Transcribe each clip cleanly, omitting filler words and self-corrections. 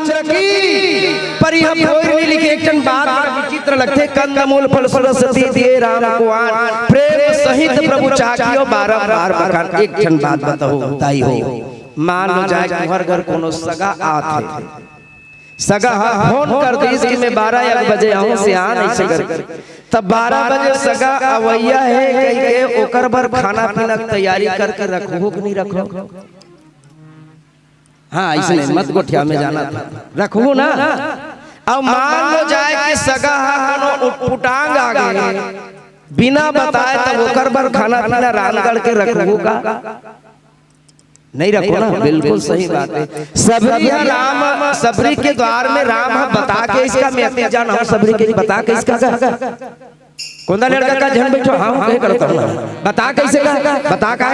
चंद्र की पर यह पोइरी लिखे एक जन बात विचित्र लगते कंदमूल फल सरस्वती दिए राम को आन प्रेम सहित प्रभु चाकियो बारंबार बखान। एक जन बात बताई हो मान लो जाए कि हर घर कोनो सगा आते सगा फोन कर दी कि मैं 12 बजे आऊं से आ नहीं सकर तब 12 बजे सगा अवैया है कह के ओकर बर खाना पीना तैयारी करके रखो कि नहीं रखो। हाँ इसलिए मत गोठिया में जाना था रखो ना। अब मान लो जाए कि सगा उटांग आ गए बिना बताए तब ओकर बर खाना पीना रानगढ़ के रखो का नहीं रखो ना। बिल्कुल सही बात है। सबरी राम सबरी के द्वार में राम बता के इसका मैं अपने जान हूं सबरी के बता के इसका कौन लड़का का झंड बैठो हाँ कहे करता हूं बता कैसे का बता का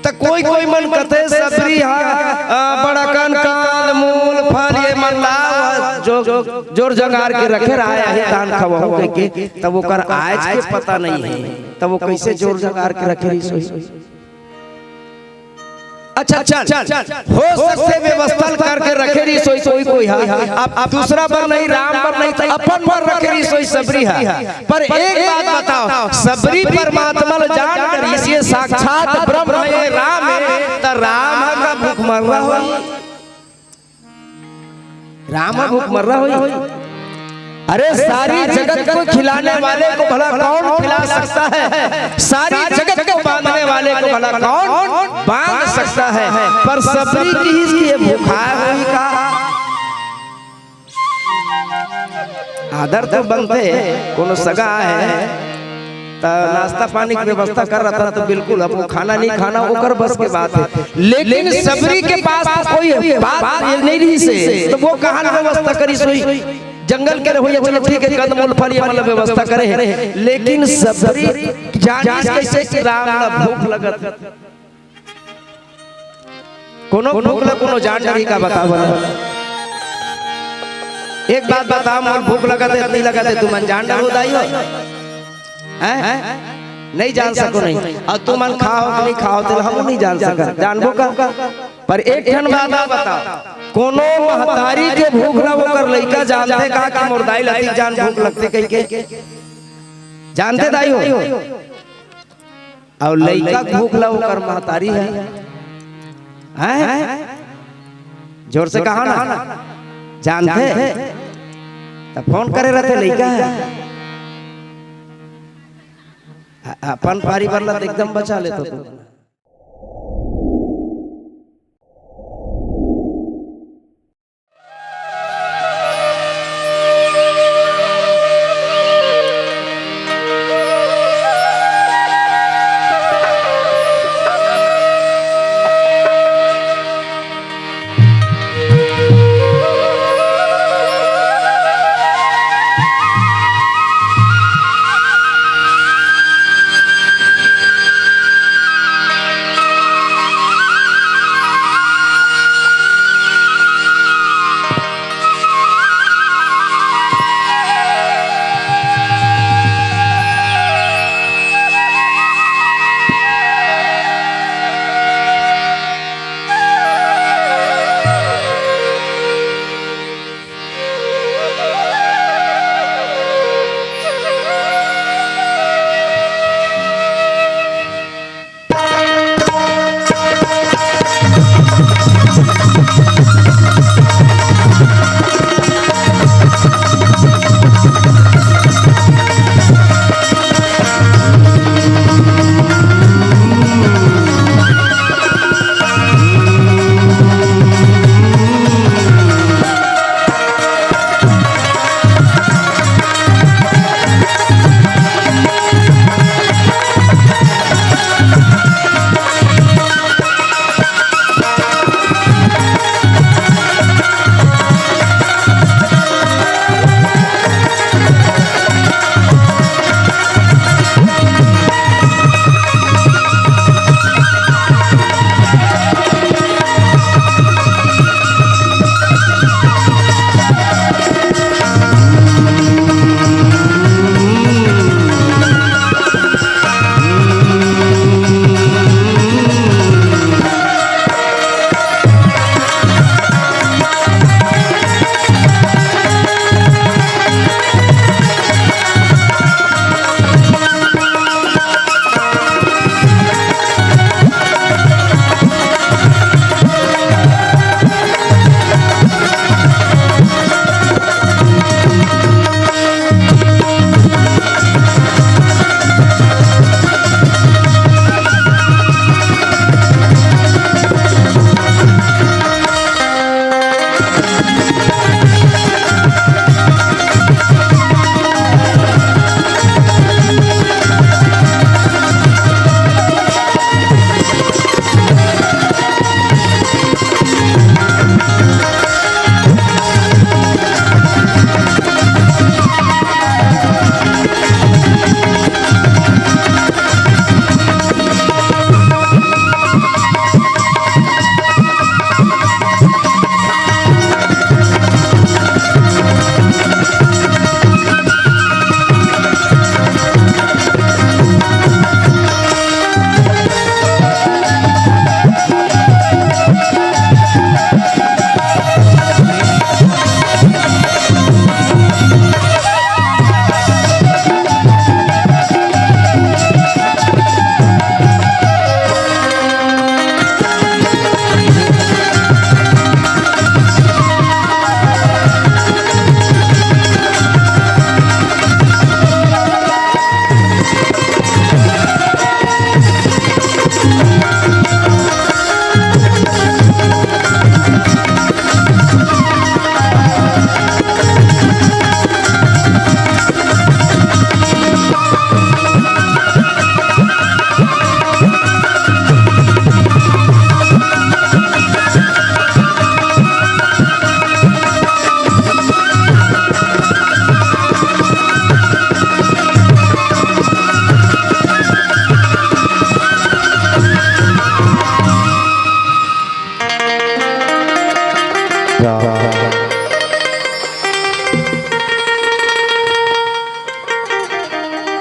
तो कोई कोई मन करते सबरी बड़ा कन कान मूल फल ये मन ला जो जोर जगार के रखे रहा है दान खवाओ के तब वो कर आज के पता नहीं है तब वो कैसे जोर जगार के रखे रही सोई। अच्छा चल हो सकते व्यवस्था करके रखे रही सोई सोई कोई है अब दूसरा पर नहीं राम पर नहीं तो अपन पर रखे रही सोई सबरी है। पर एक बात बताओ सबरी परमात्मा जान कर इसे साक्षात ब्रह्म है राम है तो राम का भूख मर रहा हो राम भूख मर रहा हो। अरे सारी जगत को खिलाने वाले को भला कौन खिला सकता है सारी जगत को बांधने वाले को भला कौन बांध सकता है। पर सबरी की इसकी भूखा हुई का आदर तो बनते कोनो सगा है तो नाश्ता पानी की व्यवस्था कर रहा था तो बिल्कुल अब वो खाना नहीं खाना ओकर बस के बात है। लेकिन सबरी के पास कोई बात नहीं रही से तो वो कहां व्यवस्था करी सोई जंगल के रहो चलो ठीक है कंदमूल फल ये मतलब व्यवस्था करे है। लेकिन सबरी जानिस कैसे कि राम ना भूख लगत कोनो भूख लग कोनो जान नहीं का बताओ। एक बात बताओ मोर भूख लगत है नहीं लगत है तुम जान ना होदाई हो हैं नहीं जान सको नहीं और तुम खाओ कि नहीं खाओ तो हम नहीं जान सका जानबो का। पर एक ठन बात बताओ कोनो महतारी के भूख ना होकर लइका जानते का कि मोर दाई लती जान भूख लगते कह के जानते दाई हो और लइका भूख ला होकर महतारी है हैं जोर से कहा ना जानते तब फोन करे रहते लइका है अपन पारी वाला एकदम बचा लेते तो।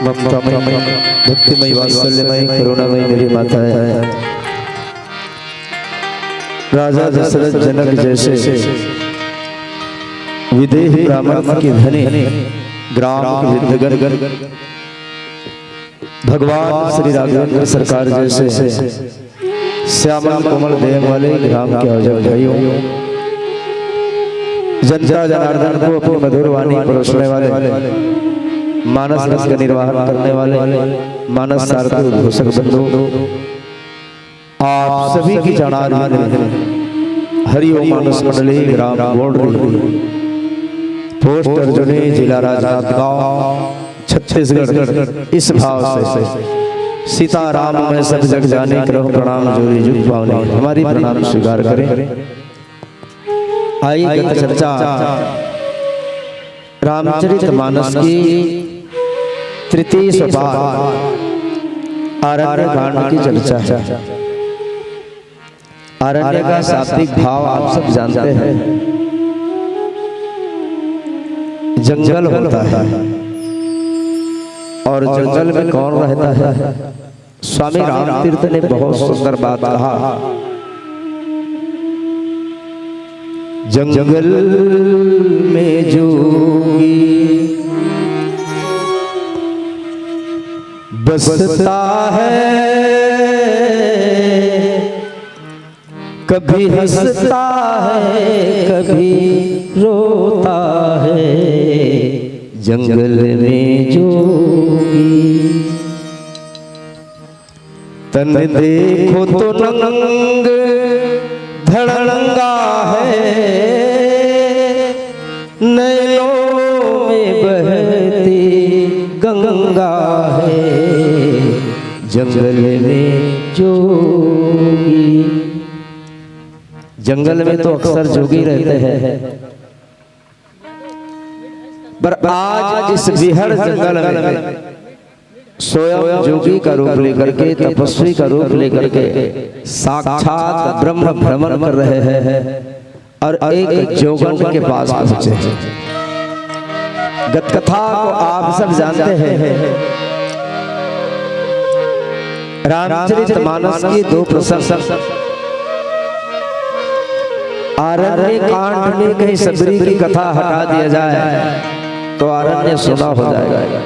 ममतामयी भक्तिमयी वात्सल्यमयी करुणामयी मेरी माता है। राजा दशरथ जनक जैसे विदेही ब्राह्मण की धनी ग्राम विद्यगण भगवान श्री राघवेंद्र सरकार जैसे श्यामल कोमल देह वाले ग्राम के अवजन भाइयों, जनता जनार्दन को अपनी मधुर वाणी परोसने वाले, मानस रस का निर्वाहन करने वाले मानस सारथी उद्घोषक बंधु, आप सभी की जनार हरिओम मानस मंडली ग्राम बोर्डरी पोस्ट अर्जुनी जिला राजनांदगांव छत्तीसगढ़ इस भाव से सीताराम में सब जग जाने करो प्रणाम जोरी जुग पावने हमारी प्रणाम स्वीकार करें। आइए गत चर्चा रामचरितमानस की तृतीय सोपान आरण्य कांड की चर्चा है। आरण्य का शाब्दिक भाव आप सब जानते हैं, जंगल होता है और जंगल में कौन रहता है? स्वामी रामतीर्थ ने बहुत सुंदर बात कहा, जंगल में जोगी बसता है, कभी हंसता है कभी रोता है, जंगल में जोगी। तन देखो तो नंग धड़ंगा है, नैनों में बहती गंगा है, जंगल में जोगी। जंगल में तो अक्सर जोगी रहते हैं, पर आज इस विहर जंगल में स्वयं जोगी का रूप लेकर के, तपस्वी का रूप लेकर के साक्षात ब्रह्म भ्रमण कर रहे हैं और एक जोगन के पास पहुंचे हैं। गतकथा को आप सब जानते हैं, रामचरितमानस की दो प्रसंग, आरण्य कांड में कहीं सबरी की कथा हटा दिया जाए तो आरण्य सुना हो जाएगा।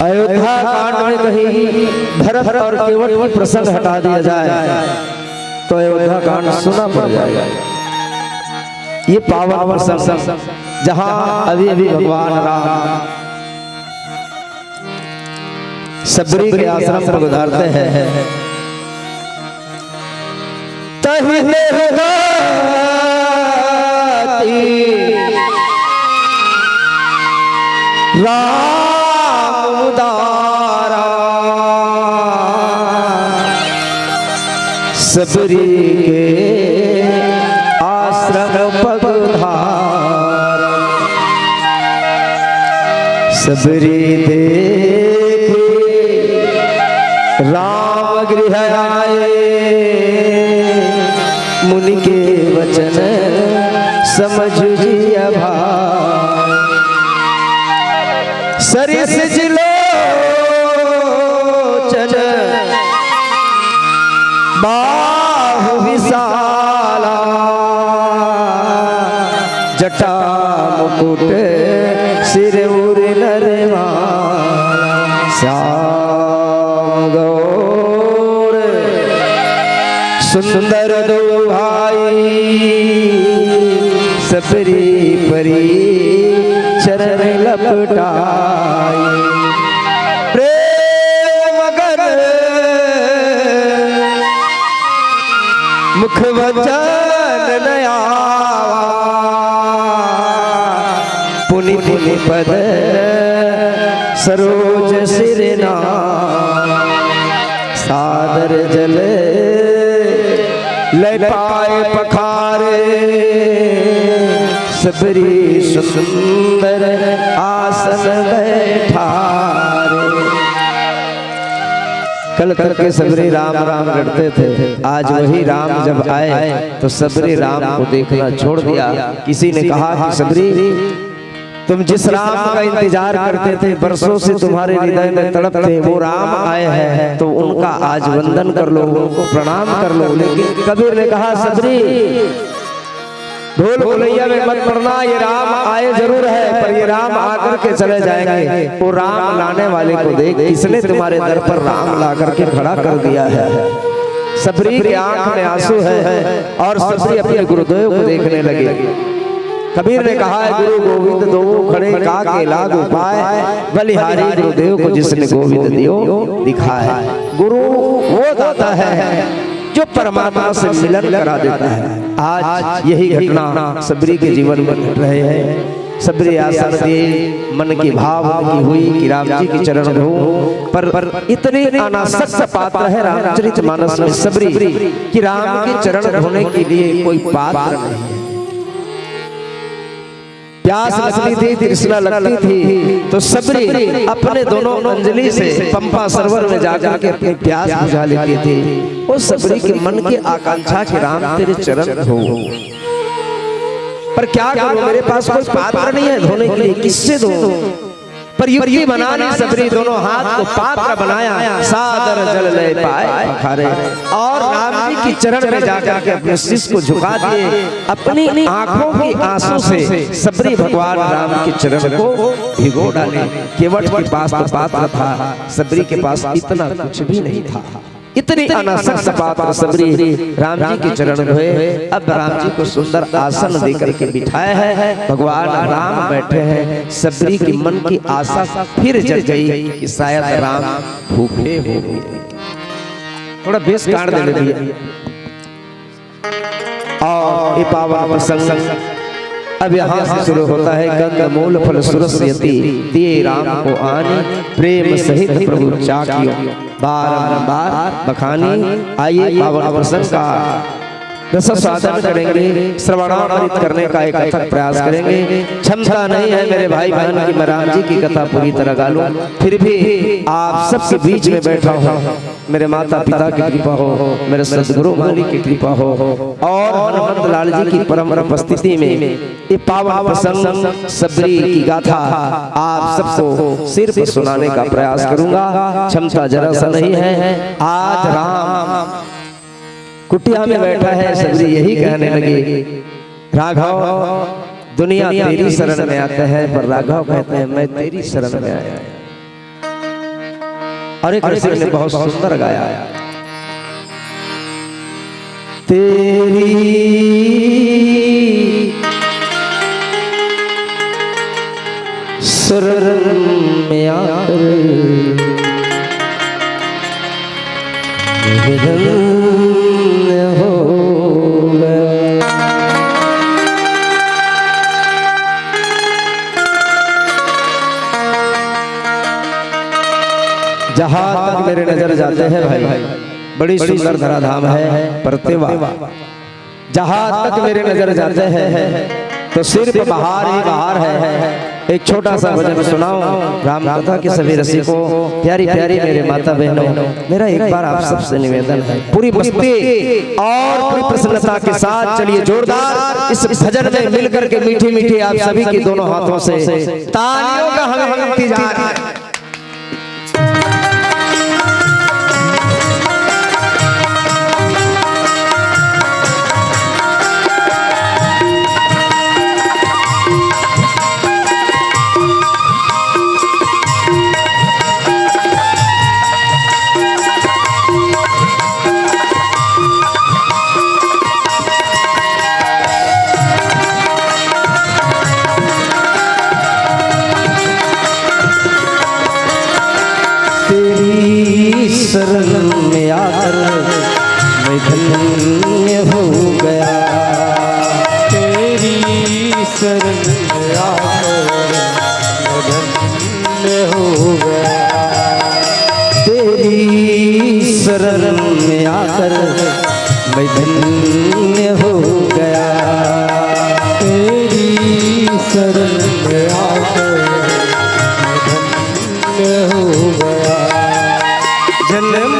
अयोध्या कांड में कहीं भरत और केवट की प्रसंग हटा दिया जाए तो अयोध्या कांड सुना पड़ जाएगा। ये पावन प्रसंग जहां अभी अभी भगवान राम सबरी के आश्रम पर गुजारते हैं, तही राम उदारा सबरी के आश्रम पगधारा, सबरी देखी राम गृह आए, मुनि के वचन समझिए भाई, सरिस जिलो चल बाहु विशाला, जटा मुकुट सिर उर नरवाला, श्याम गौर सुंदर दो भाई, सबरी परी चरण लपटाई, प्रेम मगन मुख वचन नयावा, पुनि पुनि पद सरोज सिरना, सादर जल ले पाए पखारे, सबरी सुंदर आसन बैठारे, कल तक के सबरी राम राम लड़ते थे, आज वही राम जब आए तो सबरी राम को देखना छोड़ दिया। किसी ने कहा कि सबरी तुम जिस राम का इंतजार करते थे, बरसों से तुम्हारे हृदय में तड़पते, वो राम आए हैं तो उनका आज वंदन कर लो, उनको प्रणाम कर लो। लेकिन कबीर ने कहा सबरी ढोल भुलैया में मत पड़ना, ये राम आए जरूर है पर ये राम आकर के चले जाएंगे। वो राम लाने वाले को देख, इसने तुम्हारे दर पर राम ला करके खड़ा कर दिया है। सबरी की आंख में आंसू है और सबरी अपने गुरुदेव को देखने लगे। कबीर ने कहा है गुरु गोविंद दो खड़े का के लागू पाए, बलिहारी गुरुदेव को जिसने गोविंद दियो दिखाए। गुरु वो दाता है जो परमात्मा से मिलन करा देता है। आज यही घटना सबरी के जीवन में घट रहे हैं। सबरी आसन दिए, मन की भाव की हुई कि राम जी की चरण धो, पर इतने अनासक्त पात्र है रामचरितमानस में सबरी कि राम के चरण धोने के लिए कोई पात्र नहीं है। प्यास लगती थी, तृष्णा लगती थी तो सबरी अपने दोनों अंजलि से पंपा सरोवर में जाकर के अपनी प्यास बुझा लेती थी। वो सबरी के मन की आकांक्षा कि राम तेरे चरण धो, पर क्या करूं, मेरे पास कोई पात्र नहीं है धोने के लिए, किससे धो? पर युक्ति बनानी सबरी दोनों हाथ को पात्र बनाया, सादर जल ले पाए पखारे, और राम जी की चरण में जाकर के अपने शीश को झुका दिए। अपनी आंखों की आंसू से सबरी भगवान राम के चरण को भिगो डाले। केवट के पास तो पात्र था, सबरी के पास इतना कुछ भी नहीं था। इतनी अनासक्त पात्र सबरी राम जी के चरण धोए। अब राम जी को सुंदर आसन देकर के बिठाया है, भगवान राम बैठे हैं। सबरी की मन की आशा फिर जग गई कि शायद राम भूखे हो गए। थोड़ा बेस काट दे दिया और ये पावन प्रसंग अब यहाँ से शुरू होता है। गंध मूल फल सुरस्यति दिए राम को आनी, प्रेम सहित प्रभु चाकियो बारंबार बखानी। आइए पावन प्रसंग का रस साधन करेंगे, श्रवणामृत करने का एक अथक प्रयास करेंगे। क्षमता नहीं है मेरे भाई बहन की मैं राम जी की कथा पूरी तरह गा लूं, फिर भी आप सबके बीच में बैठा हूं। मेरे माता पिता की कृपा हो, मेरे सदगुरु मालिक की कृपा हो, और हनुमंत लाल जी की परम उपस्थिति में ये पावन प्रसंग सबरी की गाथा आप सबको सिर पर सुनाने का प्रयास करूंगा। क्षमता जरा सा नहीं है। आज राम कुटिया में बैठा है, सबरी यही कहने लगे, राघव दुनिया तेरी शरण में आते हैं, पर राघव कहते हैं मैं तेरी शरण में आया। और एक कृष्ण ने बहुत सुंदर गाया, तेरी शरण में आकर जहां तक मेरे नजर जाते हैं भाई, बड़ी सुंदर धराधाम है परतेवा। जहां तक मेरे नजर जाते हैं तो सिर्फ बाहर ही बाहर है। एक छोटा सा भजन सुनाओ राम कथा के सभी रसिकों, प्यारी प्यारी मेरे माता बहनों, मेरा एक बार आप सबसे निवेदन है, पूरी मस्ती और पूरी प्रसन्नता के साथ चलिए जोरदार इस भजन में मिलकर के मीठी मीठी आप सभी की दोनों हाथों से तालियों का हमें इंतजार है। शरण में आकर मैं धन्य हो गया, तेरी शरण में आकर मैं धन्य हो गया, तेरी शरण में आकर मैं धन्य हो गया, तेरी शरण में आकर मैं धन्य हो गया। जन्म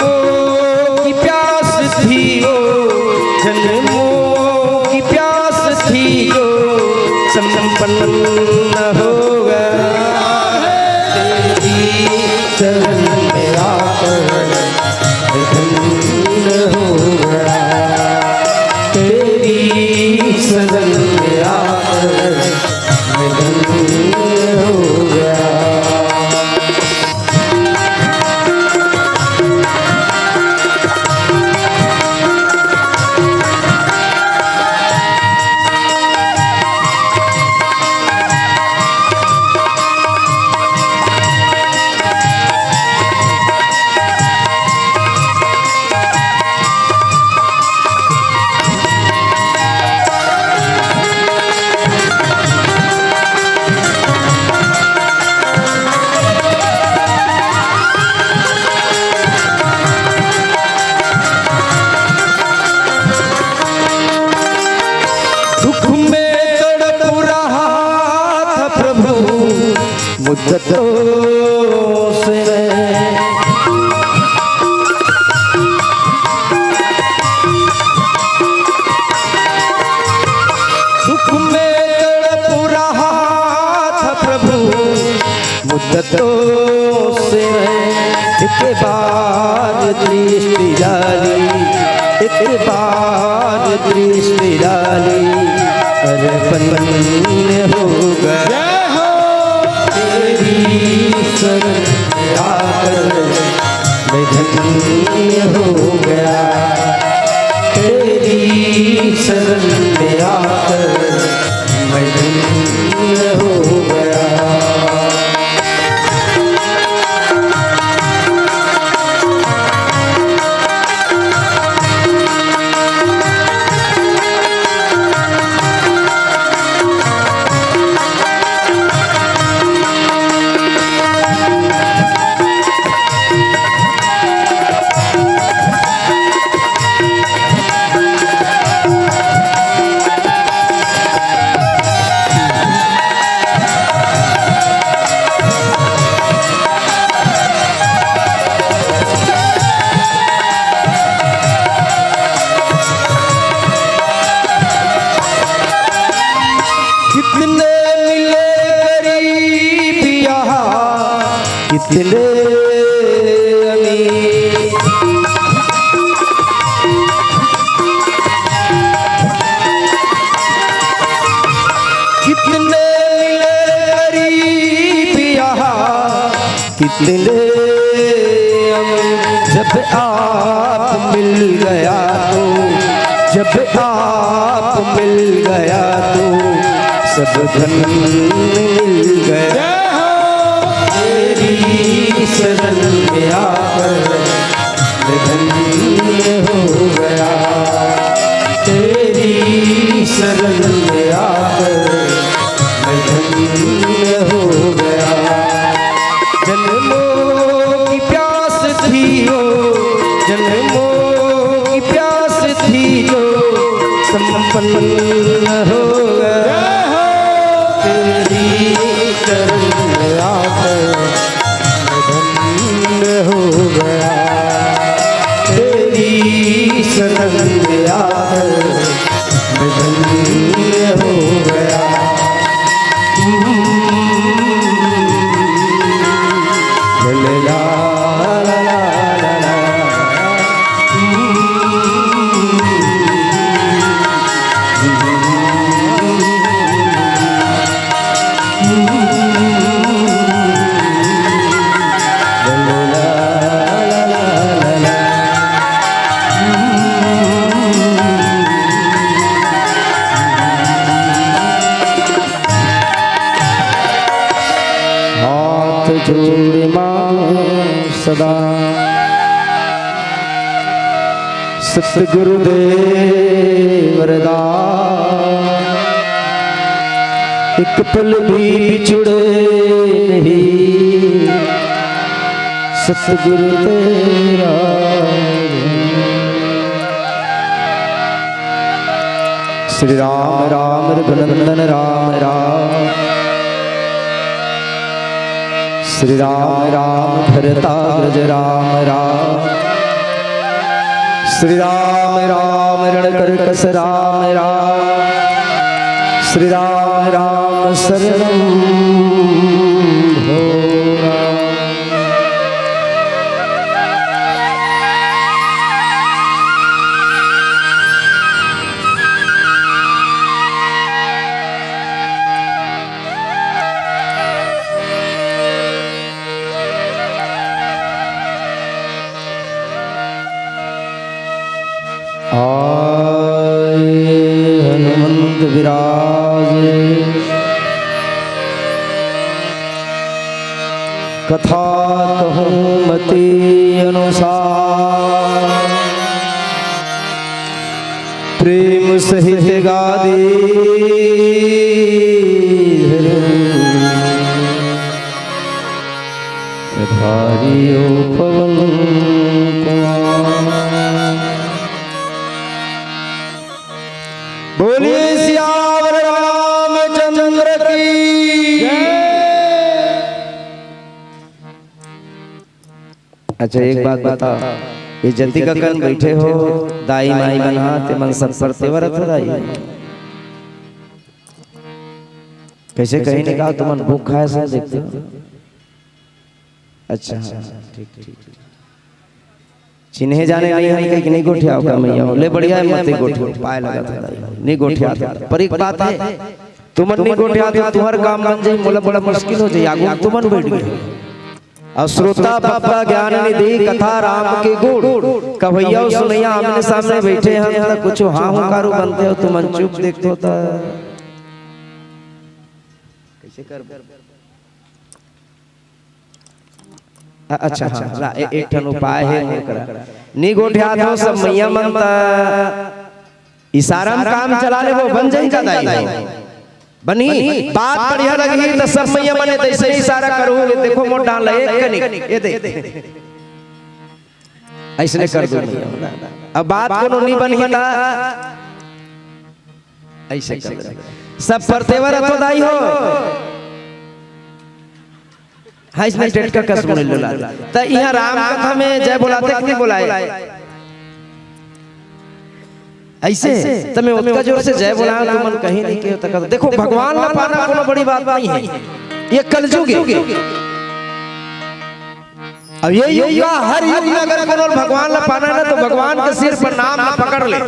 मुद्दतों से दुख में तड़प रहा था प्रभु, मुद्दतों से एक बार दृष्टि डाली, एक बार दृष्टि डाली, अर्पण हो गया तेरी शरण आकर मैं धन्य हो गया, तेरी शरण में आकर मैं धन्य हो गया। कितने अमीर कितने मिले गरीब यहाँ, कितने अमीर। जब आप मिल गया तो, जब आप मिल गया तो सब धन मिल गया, तेरी शरण में आकर मैं धन्य हो गया, तेरी शरण में आकर मैं धन्य हो गया। जन्मों की प्यास थी वो, जन्मों की प्यास थी जो संपन्न हो गया, तेरी शरण में आकर हो गया, तेरी शरण में आकर मैं धन्य हो गया। ला ला ला ला ला जोड़ मां सदा सतगुरुदेव वरदान, एक पल भी बिछुड़े नहीं सतगुरु तेरा। श्री राम राम रघुनंदन राम राम, श्री राम राम भरताग्रज राम राम, श्री राम राम रणकर्कश राम राम, श्री राम राम शरणं भो राम। आए हनुमंत विराजे, कथा कहूँ मति अनुसार, प्रेम सहित गादी धारियो पवन कुमार। बोलिए सियावर रामचंद्र की जय। अच्छा एक बात बताओ, ये जति का कन बैठे हो दाई माई बना ते मन सब पर तेवर दाई कैसे कहीं नहीं कहा तुमन भूख खाए से देखते हो। अच्छा ठीक ठीक चिन्हे जाने नहीं है कि नहीं गोठिया का मैया ले बढ़िया मत गोठिया पाए लगा था नहीं गोठिया पर एक बात है तुमन नहीं गोठिया तो तुम्हार काम बन जाई मोला बड़ा मुश्किल हो जाई आगू तुमन बैठ गए। और श्रोता बाबा ज्ञान निधि कथा राम के गुण कभैया सुनैया आमने सामने बैठे हैं तो कुछ हाँ हूं कारू बनते हो तुमन चुप देखते हो तो कैसे कर। अच्छा हाँ एक ठन उपाय है नी गोठिया तो सब मैया मनता इशारा में काम चला ले वो बन जाई का दाई बनी बात बढ़िया लगी तो सब मैया बने ऐसे ही इशारा करोगे देखो मोट डाल एक कनिक ये देख ऐसे कर दो अब बात को नहीं बनी था ऐसे कर सब परतेवर तो दाई हो हाँ इसमें टेट का कसम ले ला तो यहाँ राम कथा में जय बुलाते कि नहीं बुलाए ऐसे तो मैं उनका जोर से जय बुलाया तो मन कहीं नहीं के तक देखो भगवान ना पाना कोनो बड़ी बात नहीं है ये कलयुग है। अब ये युग का हर युग में अगर कोनो भगवान ना पाना ना तो भगवान के सिर पर नाम ना पकड़ ले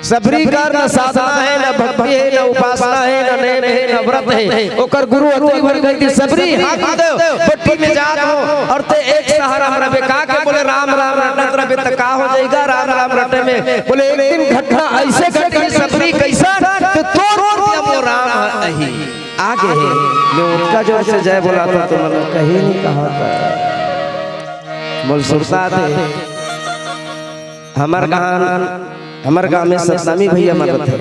सबरी कर न साधना है न भक्ति है न उपासना है न नेम है न व्रत है ओकर गुरु अति भर गई थी सबरी हाथ दे पट्टी में जात हो और ते एक सहारा हमरा बेका के बोले राम राम रटत रबे त का हो जाएगा राम राम रटे में बोले एक दिन घटना ऐसे घटी सबरी कैसा तो तोड़ दिया मो राम अही आगे है मैं उनका जो से जय बोला था तो मैंने कहीं नहीं कहा था बोल सुरता थे हमार गांव में सतनामी भैया मरत है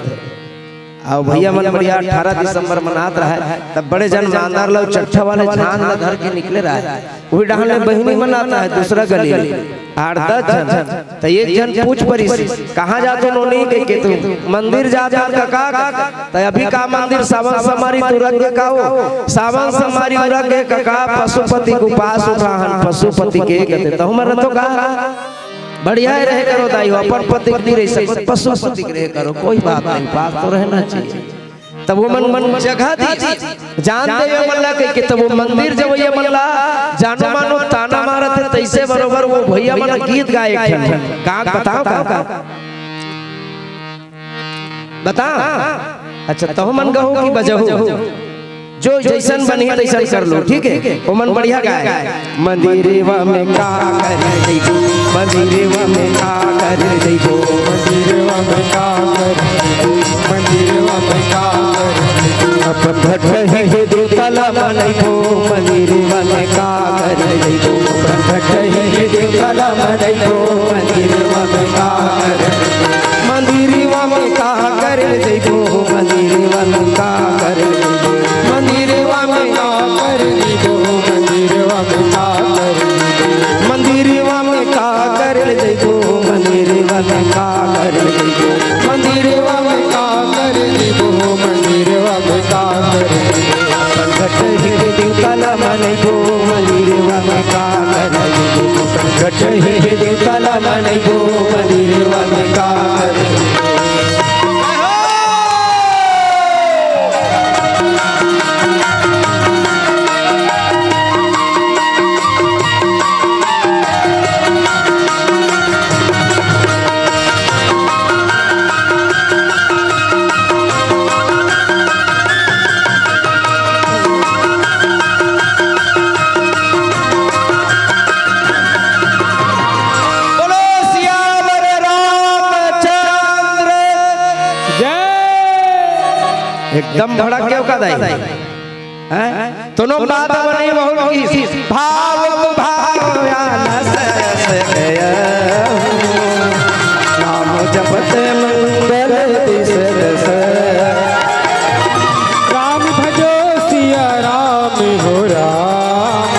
और भैया मन बढ़िया 18 दिसंबर मनात रहा है तब बड़े जन मानदार लोग चट्ठा वाले झान घर के निकले रहा है वही डाल में बहिनी मनाता है दूसरा गली 8-10 जन तो एक जन पूछ परी कहाँ जाते हो नहीं के तू मंदिर जाता का तो अभी का मंदिर सावन समारी तुरंत के का हो सावन समारी तुरंत के का पशुपति को पास उठाहन पशुपति के कहते तो हमारा तो का बढ़िया रहे करो दाई हो अपन पति की रह सको पशुपति रहे करो कोई बात नहीं पास तो रहना चाहिए तब वो मन जगह दी जानते हुए मल्ला के तब वो मंदिर जब ये मल्ला जानो मानो ताना मारत है तैसे बरोबर वो भैया मन गीत गाए का बताओ का बता अच्छा तो मन गहो की बजहो जो जैसन बनी तैसन कर लो ठीक है वो मन बढ़िया गाए मंदिरवा में का कर देखो मंदिरवा में का कर देखो मंदिरवा में का कर मंदिरवा में का कर भट है देवतला मनैको मंदिरवा में का कर देखो भट है देवतला मनैको मंदिरवा में का कर मंदिरवा में का कर देखो मंदिरवा में का कर मंदिरवा में का कर देखो मंदिरवा में का कर मंदिरवा में का कर देखो मंदिरवा में का कर देखो मंदिरवा में का कर देखो मंदिरवा में का कर घट हिर देवतला मनैको मंदिरवा में का कर देखो घट हिर देवतला मनैको मंदिरवा में का कर एकदम भड़क क्यों का दाई हैं दोनों बात बनी बहुत की भाव या नस गया नाम जपते मंगल दिस दस राम भजो सिया राम हो राम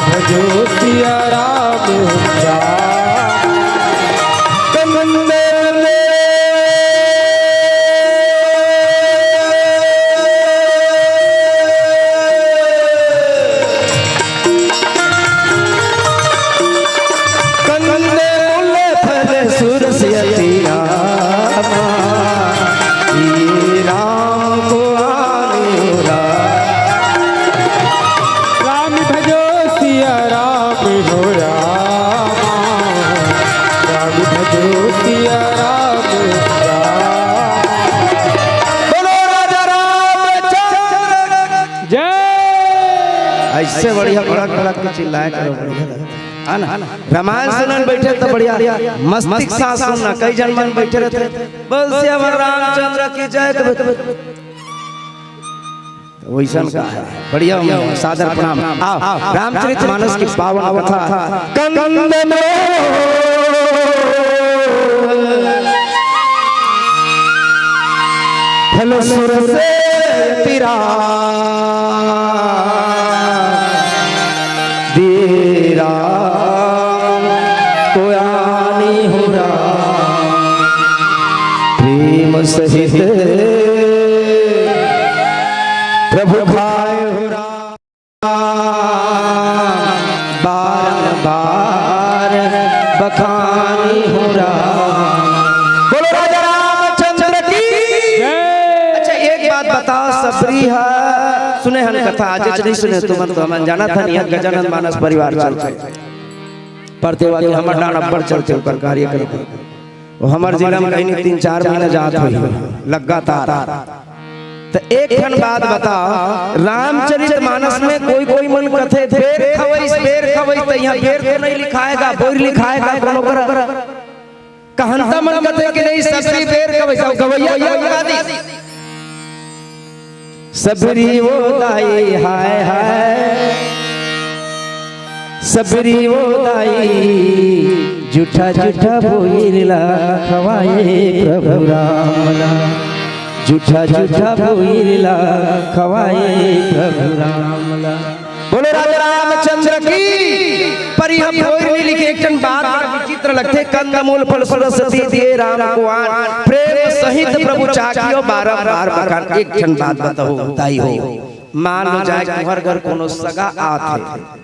भजो सिया राम हो राम ऐसे बढ़िया भड़क भड़क के चिल्लाए करो बढ़िया है ना। रामायण सुनन बैठे तो बढ़िया मस्तिष्क सांस सुनना, कई जन मन बैठे रहते बोल श्याम रामचंद्र की जय वैसन का है बढ़िया सादर प्रणाम। आओ रामचरितमानस की पावन कथा कंद में फल सुर से तिरा दीरा कोयानी हो प्रेम सहित प्रभु खाए हो बार बार बखानी हो बोलो राजा रामचंद्र की। अच्छा एक बात बताओ सबरी है सुने हन कथा आज नहीं सुने तुम तो हम जाना था नहीं गजानन मानस परिवार चलते पढ़ते वाले हमर डान अब्बर चलते ऊपर कार्य करते वो हमार जिला में कहीं 3-4 महीना जात हुई लगातार। तो एक खन बात बताओ रामचरितमानस में कोई कोई मन कथे बेर खवई तो यहाँ बेर तो नहीं लिखाएगा बोर लिखाएगा कोनो कर कहंता मन कथे कि नहीं सबरी बेर खवई सब गवैया लगा दी सबरी वो दाई हाय हाय सबरी वो दाई झूठा झूठा बोइला खवाए प्रभु राम झूठा झूठा बोइला खवाए प्रभु राम बोलो राजा रामचंद्र की। पर यह बोइली लिखे एक टन बात विचित्र लगते कंदमूल फल सरस्वती दिए राम को आन प्रेम सहित प्रभु चाकियो बारंबार बखान। एक टन बात बताओ बताई हो मान लो जाए कि हर घर कोनो सगा आते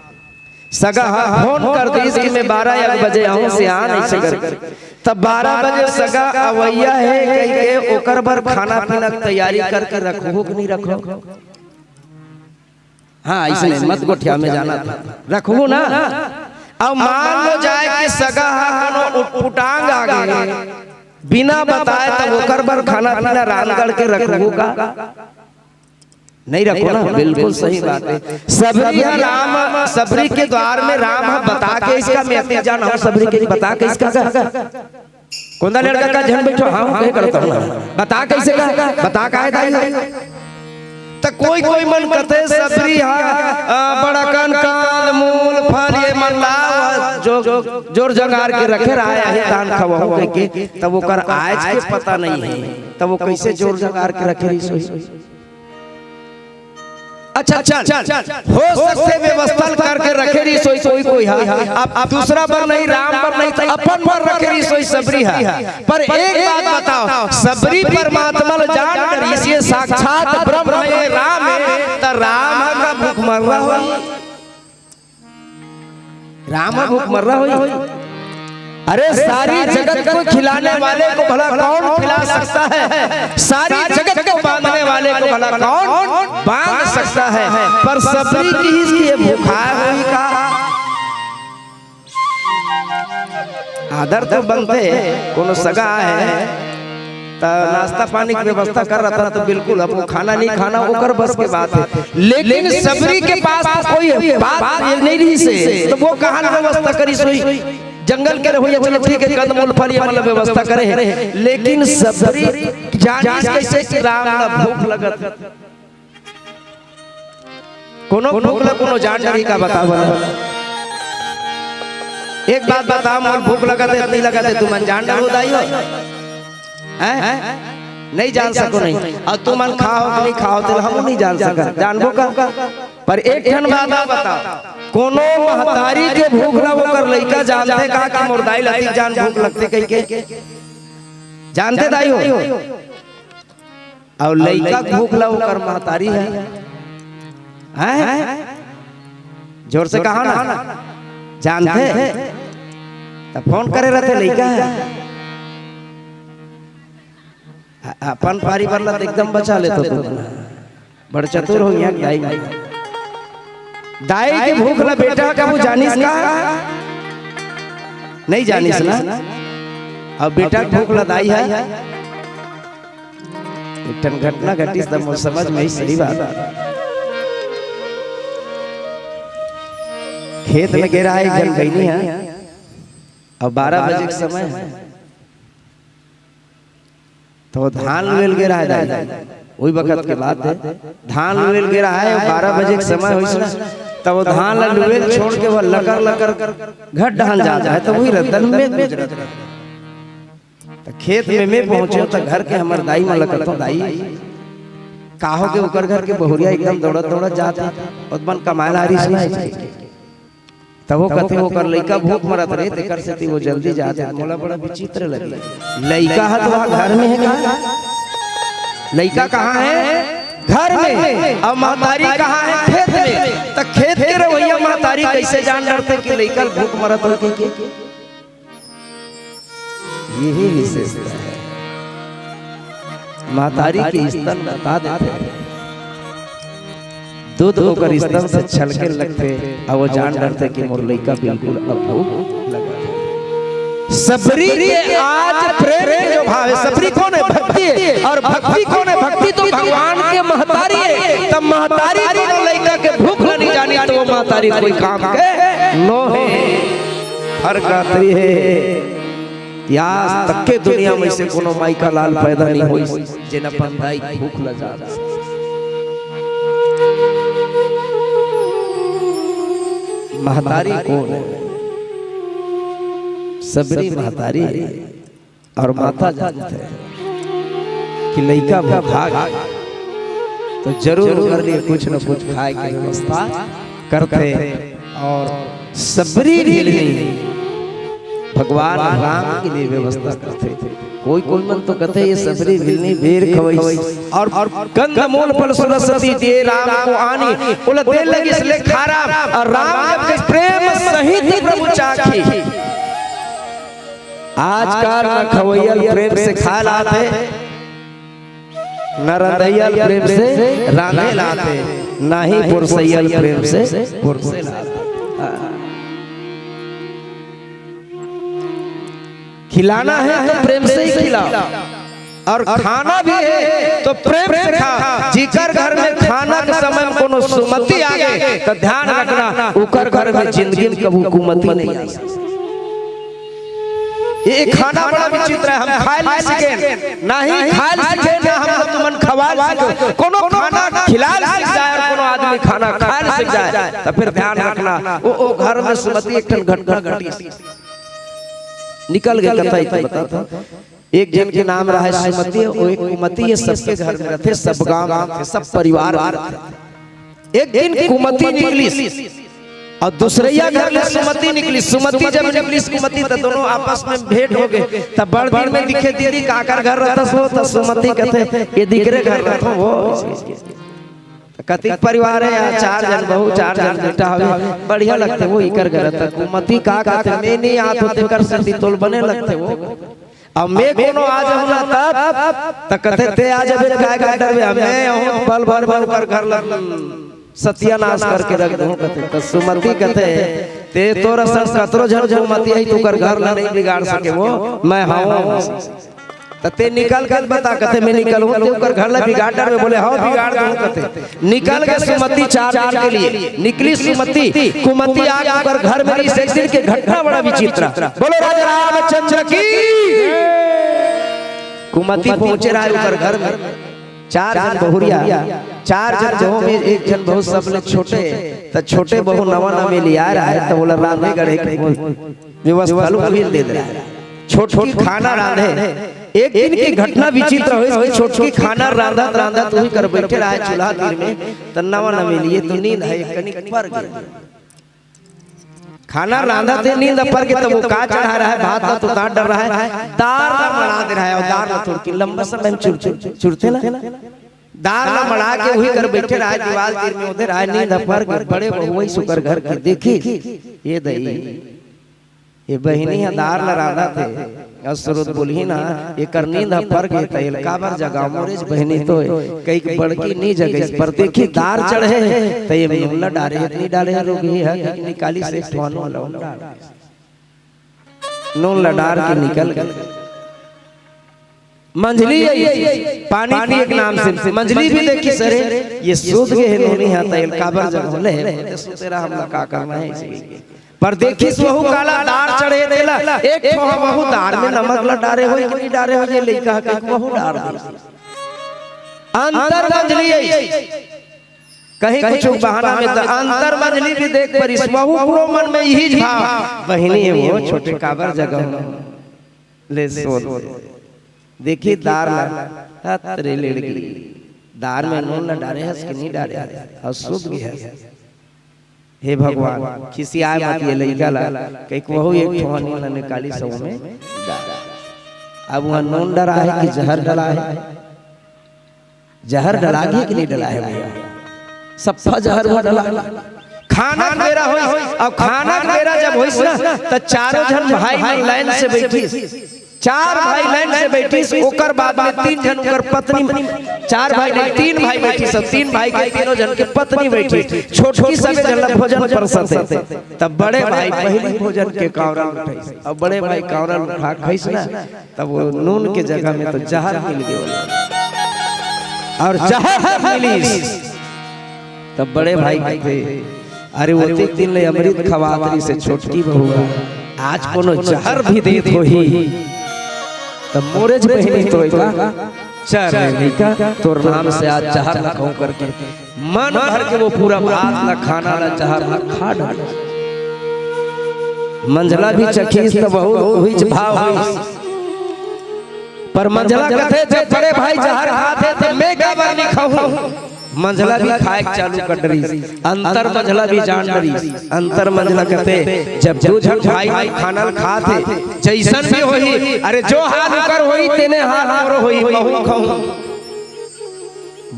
सगा फोन कर दी कि मैं 12 बजे आऊं से आ नहीं सकर तब 12 बजे सगा अवैया है कह के ओकर भर खाना पीना तैयारी करके रखो कि नहीं रखो। हाँ इसने मत गोठिया में जाना था रखो ना। अब मान लो जाए कि सगा उटांग आ गए बिना बताए तब ओकर भर खाना पीना रानगढ़ के रखो का नहीं रखो ना। बिल्कुल सही बात है। सबरी राम सबरी के द्वार में राम बता के इसका मैं अपने जान हूं सबरी के बता के इसका कौन लड़का का झंड बैठो हाँ कहे करता हूं बता कैसे का बता का है तो कोई कोई मन करते सबरी बड़ा कन कान मूल फल ये मन लाव जो जोर जगार के रखे रहा है दान खवाओ के तब वो कर आज के पता नहीं है तब वो कैसे जोर जगार के रखे रही सोई। अच्छा चल हो सकते व्यवस्था करके रखे रही सोई सोई कोई है अब दूसरा पर नहीं राम पर नहीं तो अपन पर रखे रही सोई सबरी है। पर एक बात बताओ सबरी परमात्मा जान कर इसे साक्षात ब्रह्म है राम है तो राम का भूख मर रहा हो राम भूख मर रहा हो। अरे सारी जगत को खिलाने वाले को भला कौन खिला सकता है सारी जगत को बांधने वाले को भला कौन बांध सकता है। पर सबरी की इसलिए भूखा हुई का आदर तो बनते कोनो सगा है तो नाश्ता पानी की व्यवस्था कर रहा था तो बिल्कुल अब वो खाना नहीं खाना वो कर बस के बात है। लेकिन सबरी के पास कोई बात नहीं रही से तो वो कहाँ व्यवस्था करी सोई जंगल के रहो चलो ठीक है कंदमूल फल ये मतलब व्यवस्था करे है। लेकिन सबरी जानिस कैसे कि राम ना भूख लगत कोनो भूख लग कोनो जान डरी का बताओ। एक बात बताओ मोर भूख लगत है नहीं लगत है तुम जान डरो दाई हो हैं नहीं जान सको नहीं और तुम खाओ कि नहीं खाओ तो हम नहीं जान सका जानबो का। पर एक ठन बात बताओ कोनो महतारी के भूख ना वो कर लइका जानते का कि मोर दाई लती जान भूख लगते कह के जानते दाई हो और लइका भूख ला वो कर महतारी है हैं जोर से कहा ना जानते तब फोन करे रहते लइका है अपन पारी वाला एकदम बचा लेते तो बड़ चतुर हो गया दाई की भूख ला बेटा का वो जानिस का नहीं जानिस ना अब बेटा की भूख ला दाई है एक घटना घटी समझ में ही सही बात खेत में गिरा है जल गई नहीं है। अब 12 बजे के समय है तो धान वेल गिरा है, वही वक्त के बात है। धान वेल गिरा है 12 बजे के समय हुई तब वो धान लुवेल छोड़ के वो लकर लकर घर डहन जाता है तो वही रतन में तो खेत में मैं पहुंचे तो घर के हमार दाई में लकर तो दाई काहो के ऊपर घर के बहुरिया एकदम दौड़त दौड़त जाता और बन कमाल आ रही है तब वो कहते वो कर लइका भूख मरत रहे ते कर से वो जल्दी जाते मोला बड़ा विचित्र लगे। लइका है तो घर में है कहाँ? लइका कहाँ है? घर में। अब महतारी कहाँ है? खेत में। तो खेत के रवैया महतारी कैसे जान डरते कि लइका भूख मरत हो के? यही विशेषता है महतारी के स्तन बता देते दूध होकर स्तन से छलके लगते और वो जान डरते कि मोर लइका बिल्कुल अब भूख लगा। सबरी के आज प्रेम के जो भाव है, सबरी कौन है? भक्ति है। और भक्ति कौन है? भक्ति तो भगवान के महतारी है। तब महतारी दोनों लइका के भूख नहीं जानी तो वो महतारी कोई काम के नो है। हर रात्रि है आज तक के दुनिया में से कोनो माई का लाल पैदा नहीं हुई जिन अपन दाई भूख लगा। महतारी कौन है? सबरी महतारी और माता जानते हैं कि लइका भूखा तो जरूर कर लिए कुछ न कुछ खाए की व्यवस्था करते और सबरी भी नहीं भगवान राम के लिए व्यवस्था करते थे। कोई कोई मन तो कहते ये सबरी भिलनी बेर खवई और कंदमूल फल सरस्वती दे राम को आनी उलटे लगी इसलिए खारा और राम जब प्रेम सहित प्रभु चाखी। आजकल न खवैयल प्रेम से खा लाते न रंदैयल प्रेम से रांधे लाते ना ही पुरसैयल प्रेम से पुरसे लाते। खिलाना है तो प्रेम से ही खिलाओ और खाना भी है तो प्रेम से खा। जिकर घर में खाना के समय में कोनो सुमति आ गए तो ध्यान रखना उकर घर में जिंदगी में कभी कुमति नहीं आ सकती। ये खाना बड़ा विचित्र है। हम खाए नहीं सके ना ही खाए सके ना हम तुमन खवा सके। कोनो खाना खिला सीख जाए और कोनो आदमी खाना खाए सीख जाए तो फिर ध्यान रखना वो घर में सुमति एक घटना घटी निकल गया। कथा बता था एक जन के नाम रहा है सुमति वो एक कुमति ये सबके घर में रहते सब गांव थे सब परिवार एक दिन कुमति निकली और दूसरिया घर में सुमति निकली। सुमति जब निकली कुमति तो दोनों आपस में भेंट हो गए। तब बड़ दिन में दिखे दीदी काकर घर रहता सो तो सुमति कहते ये दिखरे घर रहता वो कतिक परिवार है या 4 जन बहू 4 जन बेटा हवे बढ़िया लगते वो इकर घर रहता। कुमति का कहते मैं नहीं आत होते कर सकती तोल बने लगते वो अब मैं कोनो आज होला तब त कहते ते आज अबे काय का डर मैं हूं पल भर भर कर घर लग सत्यानाश करके रख दूं कहते। तो सुमति कहते ते तोरा संग कतरो झन झमती है तू कर घर ला नहीं बिगाड़ सके वो मैं हूं तते निकल कर बता कहते मैं निकलूं तू कर घर ला बिगाड़ डर में बोले हां बिगाड़ दूं कहते। निकल गए सुमति 4 दिन के लिए निकली सुमति कुमति आ कर घर में इस दिन के घटना बड़ा विचित्र। बोलो राजा रामचंद्र की। कुमति पहुंचे रहा ऊपर घर में 4 जन बहुरिया 4 जन जो में एक जन बहुत सब लोग छोटे तो छोटे बहु नवा नवे लिया रहा है तो बोला रांधे गढ़े व्यवस्था भी दे रहा है छोटी खाना रांधे। एक दिन की घटना विचित्र हुई छोटी खाना रांधा रांधा तू ही कर बैठे रहा है चूल्हा तीर में तो नवा नवे लिए तो नींद है कनिक पर गई खाना रांधा थे नींद पर के तब वो का चढ़ा रहा है भात तो काट डर रहा है दाल बना दे रहा है और दाल थोड़ी की लंबा समय चुरते ना दाल मड़ा के वही कर बैठे रहा है दीवार तीर में उधर आए नींद पर बड़े बहु सुकर घर के देखी ये दही ये बहिनी है दार न राधा थे असुरत बोली ना ये कर नींद पर गए तैल काबर जगह मोरेज बहिनी तो कई बड़की नहीं जगह पर देखी दार चढ़े तो ये मुल्ला डारे इतनी डाले रोगी है कि निकाली से ठोनो नून लडार के निकल गए। मंझली पानी पिए के नाम से मंझली भी देखी सरे ये सूद के नहीं आता है काबर जब होले तेरा हमला का करना है इसी पर देखी बहु काला दार चढ़े देला एक बहु दार में नमक ल डारे होई कि डारे हो ये लइका के बहु डार अंतर मंझली कहीं कुछ बहाना में तो अंतर मंझली भी देख पर इस बहु पूरा मन में यही भाव बहिनी है वो छोटे काबर जगह ले सोच देखिए दार तेरे लड़की दार में नून न डाले हंस के नहीं डाले और शुद्ध भी है। हे भगवान किसी आए मत ये लड़का ला कहीं वह एक ठोहनी न निकाली सब में अब वहाँ नून डरा है कि जहर डला है जहर डला गया कि नहीं डला है भैया सब जहर हुआ डला खाना मेरा हो अब खाना मेरा जब हो ना तो चारों जन भाई लाइन से बैठी चार भाई लाइन से बैठी ओकर बाद में तीन जन ओकर पत्नी चार भाई नहीं तीन भाई बैठी सब तीन भाई के तीनों जन के पत्नी बैठी छोटी सब जन भोजन परसते तब बड़े भाई पहले भोजन के कावरा उठाई अब बड़े भाई कावरा उठा खइस ना तब वो नून के जगह में तो जहर मिल गया और जहर मिली तब बड़े भाई कहते अरे वो तीन ले अमृत खवातरी से छोटकी बहू आज कोनो जहर भी देत होही तब मोरेज बहिनी तो चल लइका तोर नाम से आज जहर न खाऊं करके मन भर के वो पूरा भात न खाना न जहर न खा डाल मंझला भी चखीस तो बहुत हुई भाव हुई पर मंझला कहते जब बड़े भाई जहर खाते थे मैं का बार नहीं खाऊं मंझला भी खाए चालू कर डरी अंतर मंझला भी जान डरी अंतर मंझला कहते जब दो जन भाई खाना खाते जैसन भी होई अरे जो हाथ ऊपर होई तेने हाथ और होई बहु खाऊं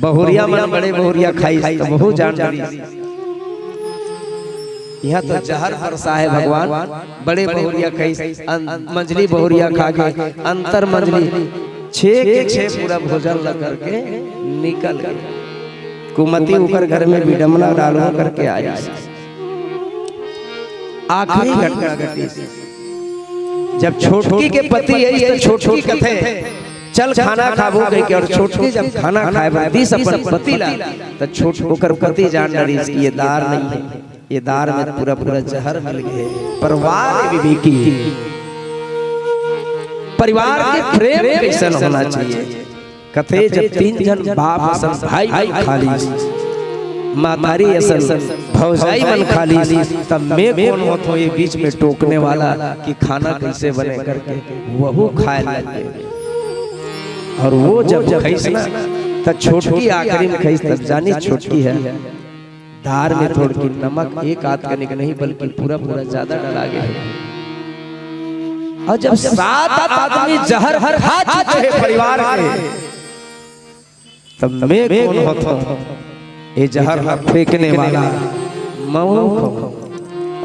बहुरिया मन बड़े बहुरिया खाई तो बहु जान डरी यहाँ तो जहर बरसा है भगवान बड़े बहुरिया खाई मंझली बहुरिया खा के अंतर मंझली 6 के 6 पूरा भोजन लग करके निकल गए कुमती ऊपर घर में विडम्बना डालो करके आई आखिरी घटना घटी जब छोटकी के पति है तो छोटकी कथे चल खाना खाबो कह के और छोटकी जब खाना खाए बदी अपन पति ला तो छोट ओकर पति जान डरी ये दार नहीं है ये दार में पूरा पूरा जहर मिल गए परिवार विवेकी परिवार के प्रेम कैसन होना चाहिए कथे जब तीन जन बाप असन भाई खाली मातारी असन भौजाई मन खाली तब मैं कौन होत हो ये बीच में टोकने वाला कि खाना कैसे बने करके वहु खाए लगे और वो जब खइस ना तब छोटकी आखिरी में खइस तब जानी छोटकी है दार में थोड़ी की नमक एक आध करने का नहीं बल्कि पूरा पूरा ज्यादा डला गया और जब 7 आदमी जहर खा चुके हैं परिवार के तब मैं कौन होता ये जहर फेंकने वाला मऊ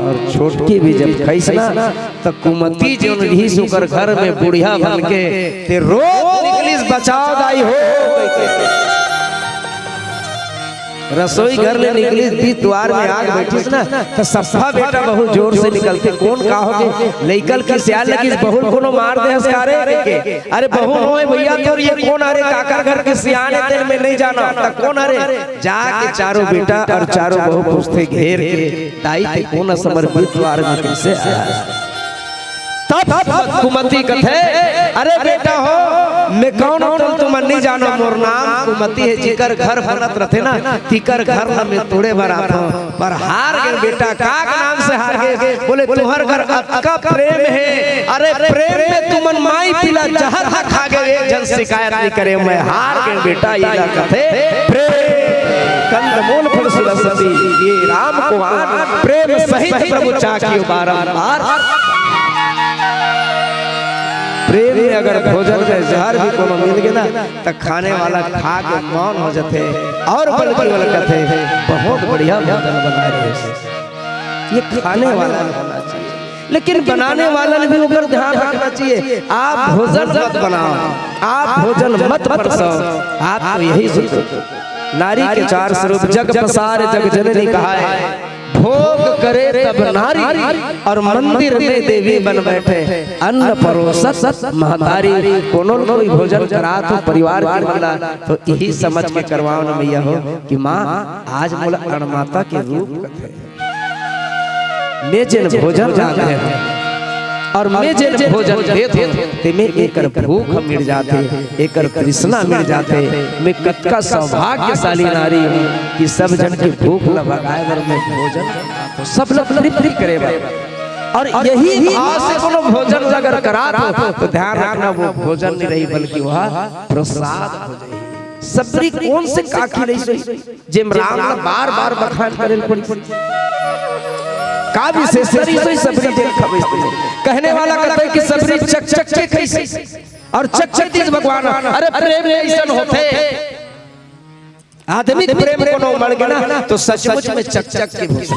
और छोटकी भी जब खइस ना तो कुमती जो नहीं सुकर घर में बुढ़िया बन के ते रोज निकलिस बचाव दाई हो रसोई घर ले निकली दी द्वार में आग बैठीस ना तो सफा बेटा बहुत जोर से निकलते कौन कहोगे लइकल की सियाल लगी बहुत कोनो मार दे हसकारे के अरे बहु होए भैया तोर ये कौन अरे काकर घर के सियाने तेल में नहीं जाना त कौन अरे जाके चारों बेटा और चारों बहु पूछते घेर के दाई थे कौन समर्पित द्वार में कैसे आया तब कुमती कथे अरे बेटा हो मैं कौन हूं तुम नहीं जानो मोर नाम कुमती है जिकर घर बनत रहते ना तिकर घर न में तोड़े भरा पर हार गए बेटा का नाम से हार गए बोले तुहर घर अतका प्रेम है अरे प्रेम में तुमन माई पिला जहर खा गए जन शिकायत नहीं करे मैं हार गए बेटा ये ना कथे प्रेम कंदमूल फल सरस्वती ये राम को आन प्रेम सहित प्रभु चाकियो बारंबार प्रेम में अगर भोजन में जहर भी कोनो मिल गया ना तो खाने वाला खा के मौन हो जाते और बल्कि वाला कहते बहुत बढ़िया भोजन बना रहे ये खाने वाला होना चाहिए लेकिन बनाने वाला ने भी ऊपर ध्यान रखना चाहिए आप भोजन मत बनाओ आप भोजन मत परसो आप तो यही सोचो नारी के 4 स्वरूप जग पसार जग जननी कहा है भोग करे तब नारी और मंदिर में देवी बन बैठे अन्न परोसत महतारी। कोनो कोई भोजन करा तो परिवार के वाला तो यही समझ के करवाओ न मैया हो कि माँ आज मोला अणमाता के रूप कथे मैं जिन भोजन जाते हैं और मैं जिन भोजन देते ते में एकर भूख मिट जाते एकर तृष्णा मिट जाते। मैं कतका सौभाग्यशाली नारी हूँ कि सब जन की भूख न भगाए बर मैं भोजन तो सब लोग तृप्ति करे और यही भाव से कोनो भोजन अगर करा तो ध्यान रखना वो भोजन नहीं रही बल्कि वह प्रसाद हो जाए। सबरी कौन से काकी नहीं सोई जिम राम बार बार बखान करे पड़ी का विशेषरी सोई सबरी देख खबे कहने वाला कहता है कि सबरी चक चक के कैसे और चक चक तीज भगवान अरे प्रेम ऐसा होते आदमी प्रेम कोनो मर गया ना तो सचमुच में चक चक के भूसे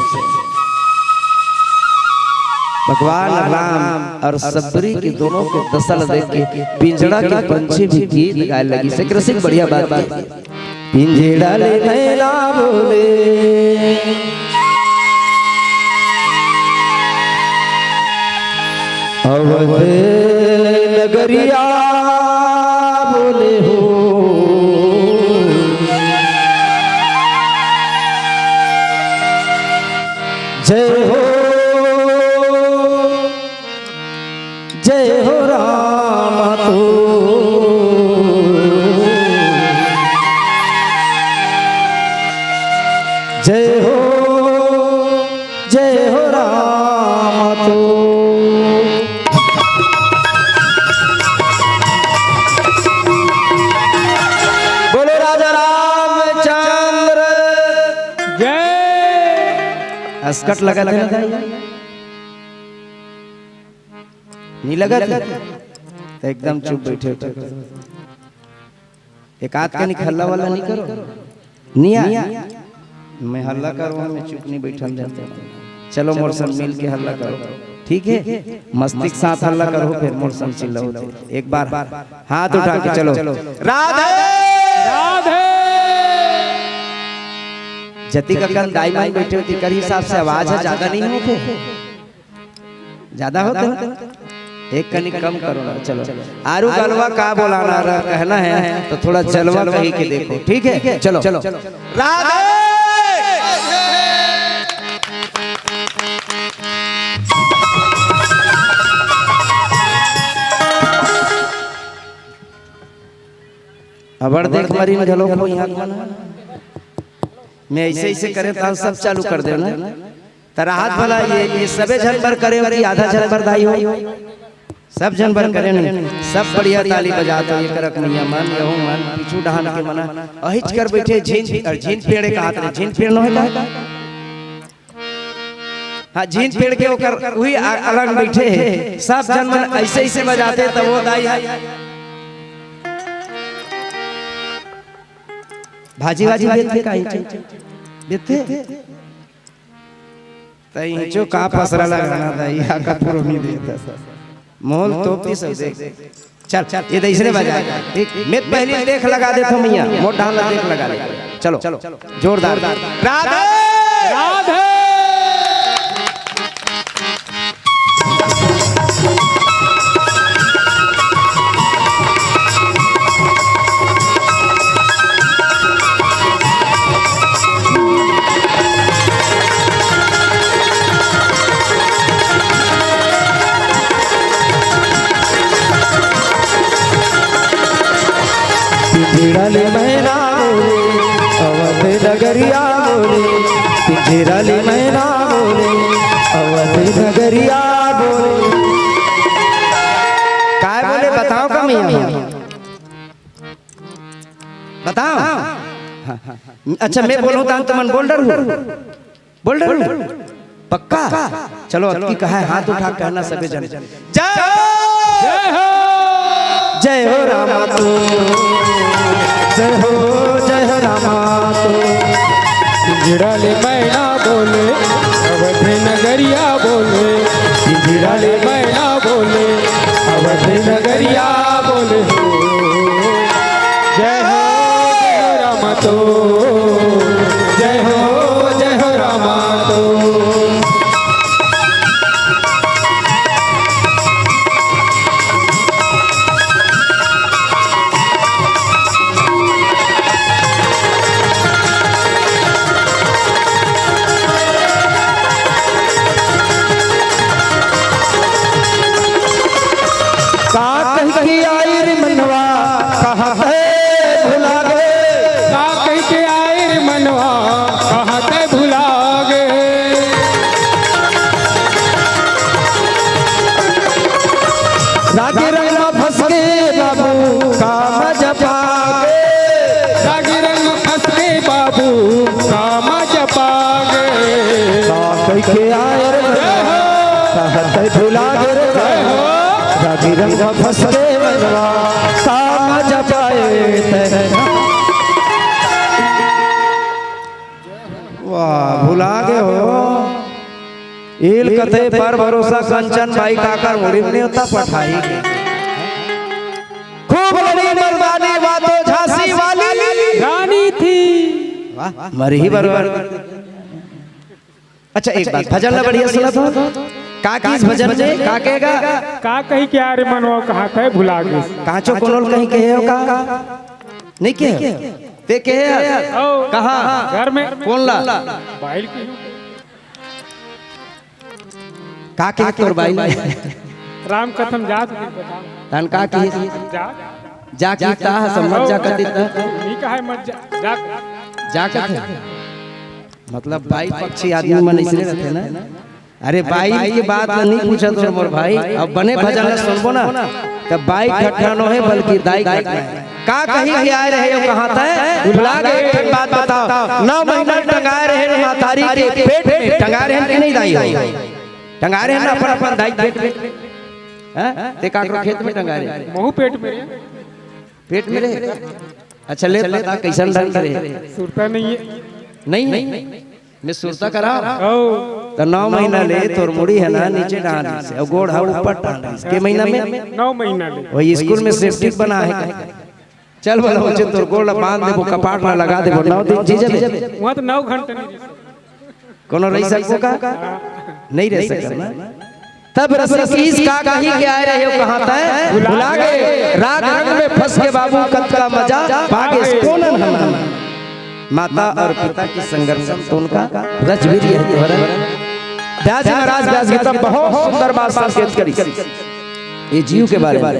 भगवान राम और सबरी के दोनों के दसल देख के पिंजड़ा के पंछी भी गीत गाए लगी से कृषि बढ़िया बात है। पिंजड़ा ले नैना बोले अवध नगरिया बोले हो जय हो राम तो जय हो राम तो। बोलो राजा रामचंद्र जय। अस्कट लगा नहीं लगा तो एकदम चुप बैठे एक आध का हल्ला वाला नहीं करो नहीं आ मैं हल्ला करूँ मैं चुप नहीं बैठल जाते। चलो मोर संग मिल के हल्ला करो ठीक है मस्तिष्क साथ हल्ला करो फिर मोर संग चिल्लाओ एक बार हाथ उठा के चलो राधे राधे। जति का कल दाई माई बैठे होती कर हिसाब से आवाज है ज्यादा नहीं होते ज्यादा होते एक कनी कम करो ना। चलो आरू गलवा का बोलाना कहना है तो थोड़ा जलवा कही के देखो ठीक है। चलो चलो राधे अबर देख मरी न गलो को यहाँ मैं ऐसे ऐसे करे तो सब चालू कर दे ना तेरा हाथ भला ये सबे जनवर करे और आधा जनवर दाई हो सब जनवर करे नहीं सब बढ़िया ताली बजाते ये करक निया मन यहो मन पीछू डहान के मना अहिच कर बैठे झीन और झीन पेड़ का हाथ में झीन पेड़ न होता हाँ झीन पेड़ के ऊपर वही अलग बैठे सब जनवर ऐसे ऐसे बजाते तब वो दाई भाजी भाजी बेचते बेचते तई जो का पसरा लगाना था या का पूरा नहीं देता मोल टोपी सब देख चल ये इसने बजा ठीक मैं पहले देख लगा देता हूं मैया मोट ढाल देख लगा ले चलो जोरदार राधे राधे। पिंजड़ाले मैना बोले अवध नगरिया बोले पिंजड़ाले मैना बोले अवध नगरिया बोले काय बोले बताओ कमिया बताओ अच्छा मैं बोलूं तो मन बोल रहा हूं पक्का चलो अब की कहा है हाथ उठा कहना सबे जन जय हो रामा तो जय हो रामा तो। पिंजड़ाले मैना बोले अवध नगरिया बोले पिंजड़ाले मैना बोले अवध नगरिया बोले जय हो रामा तो जय हो रामा तो। फंस के मनवा काम जपाए तेरा। वाह भुला गए हो इल कथे पर भरोसा कंचन भाई काकर मुड़ी में होता पठाई खूब लड़ी मर्दानी बातों झांसी वाली रानी थी। वाह मरी ही बरबर। अच्छा एक बात भजन ला बढ़िया सुना तो का किस भजन में का कहेगा का कही क्या रे मनवा कहाँ थे भुला गए। काचो कोनोल कहीं कहे हो का नहीं कहे ते कहे कहाँ घर में कौन ला बाइल की का के तोर बाई राम कथम जात तन का की जा कीता समझ जा कती नहीं कहा मत जा जा कथे मतलब बाई पक्षी आदमी मन इसलिए रहते ना। अरे बाई की बात नहीं पूछा तो मोर भाई अब बने भजन ला सुनबो ना तब बाई घटना न है बल्कि दाई घटना है। का कहीं भी आए रहे हो कहाँ थे भुला गए। एक बात बताओ 9 महीना टंगाए रहे मातारी के पेट में टंगा रहे कि नहीं दाई हो टंगा रहे ना अपन अपन दाई पेट में हैं ते काकरो खेत में टंगा रहे महू पेट में रहे। अच्छा ले बता कैसन ढंग करे सुरता नहीं है नहीं मैं सुरता करा ओ तो 9 महीना ले तोर मुड़ी है ना नीचे डाल से और गोड़ है ऊपर डाल के महीना में 9 महीना ले वही स्कूल में सेफ्टी बना है। चल बोलो मुझे तोर गोड़ बांध देबो कपाट में लगा देबो 9 दिन जी जब वहां तो 9 घंटे नहीं कोनो रह सको का नहीं रह सकता ना। तब रसीस का कहीं के आए रहे हो कहाँ थे भुला गए। राग रंग में फंस के बाबू कत का मजा पागे कौन माता और पिता की संघर्ष तो उनका रजवीर है व्यास महाराज व्यास गीता बहुत सुंदर बात संकेत करी ये जीव के बारे में।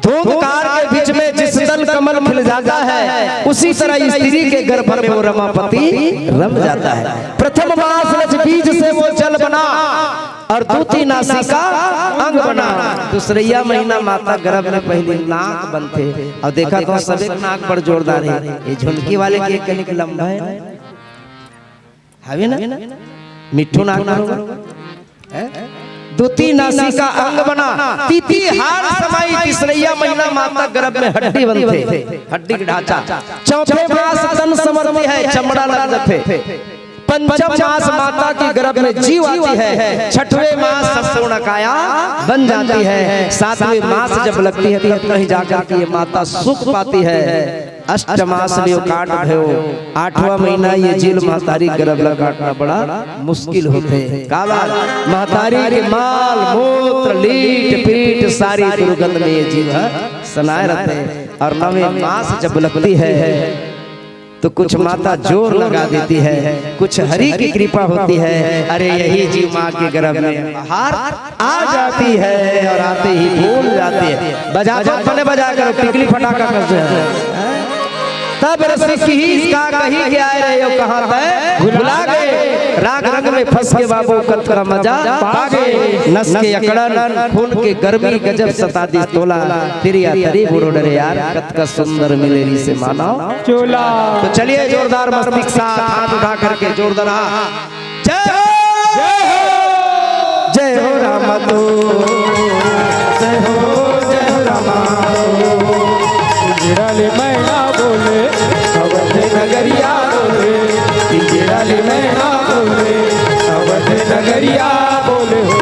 धूमकार के बीच में जिस दल कमल खिल जाता है उसी तरह स्त्री के गर्भ में वो रमापति रम जाता है। प्रथम मास रज बीज से वो जल बना और दूती नासिका अंग बना। दूसरिया महीना माता गर्भ में पहली नाक बनते और देखा तो सब एक नाक पर जोरदार है। ये झुनकी वाले के कनिक लंबा है हवे ना मिठू नाक ना होगा। दूती नासिका अंग बना तीती हार समाई तीसरिया महीना माता गर्भ में हड्डी बनते हड्डी का ढांचा। चौथे मास तन समर्थी है चमड़ा लग जाते। पंचम मास माता की गर्भ में जीव आती है। छठवें मास संपूर्ण काया बन जाती है। सातवें मास जब लगती है तब कहीं जाकर के ये माता सुख पाती है। अष्टमास लियो काट भयो 8वां महीना ये जील महतारी गर्भ ला काटना बड़ा मुश्किल होते काला महतारी के माल मूत्र लीट पीट सारी दुर्गंध में ये जीव सनाए रहते। और 9वें मास जब लगती है तो कुछ माता जोर लगा देती है कुछ हरि की कृपा होती है। अरे यही जीव माँ के गर्भ में बाहर आ जाती है और आते ही भूल जाती है। बजा बजा कर टिकली फटाका करते हैं। तब रसिक का कहीं के आए रहे हो कहाँ थे भुला गए। राग रंग में फंस के बाबू कत का मजा पा गए। नस के अकड़न खून के गर्मी गजब सता दी तोला तेरी तरी बुरो डरे यार कत का सुंदर मिलेरी से माना चोला। तो चलिए जोरदार मस्ती के साथ हाथ उठा करके जोरदार जय हो जय हो राम तो जय हो राम गिराले मैना बोले अवध नगरिया बोले गिराले मैना बोले अवध नगरिया बोले हो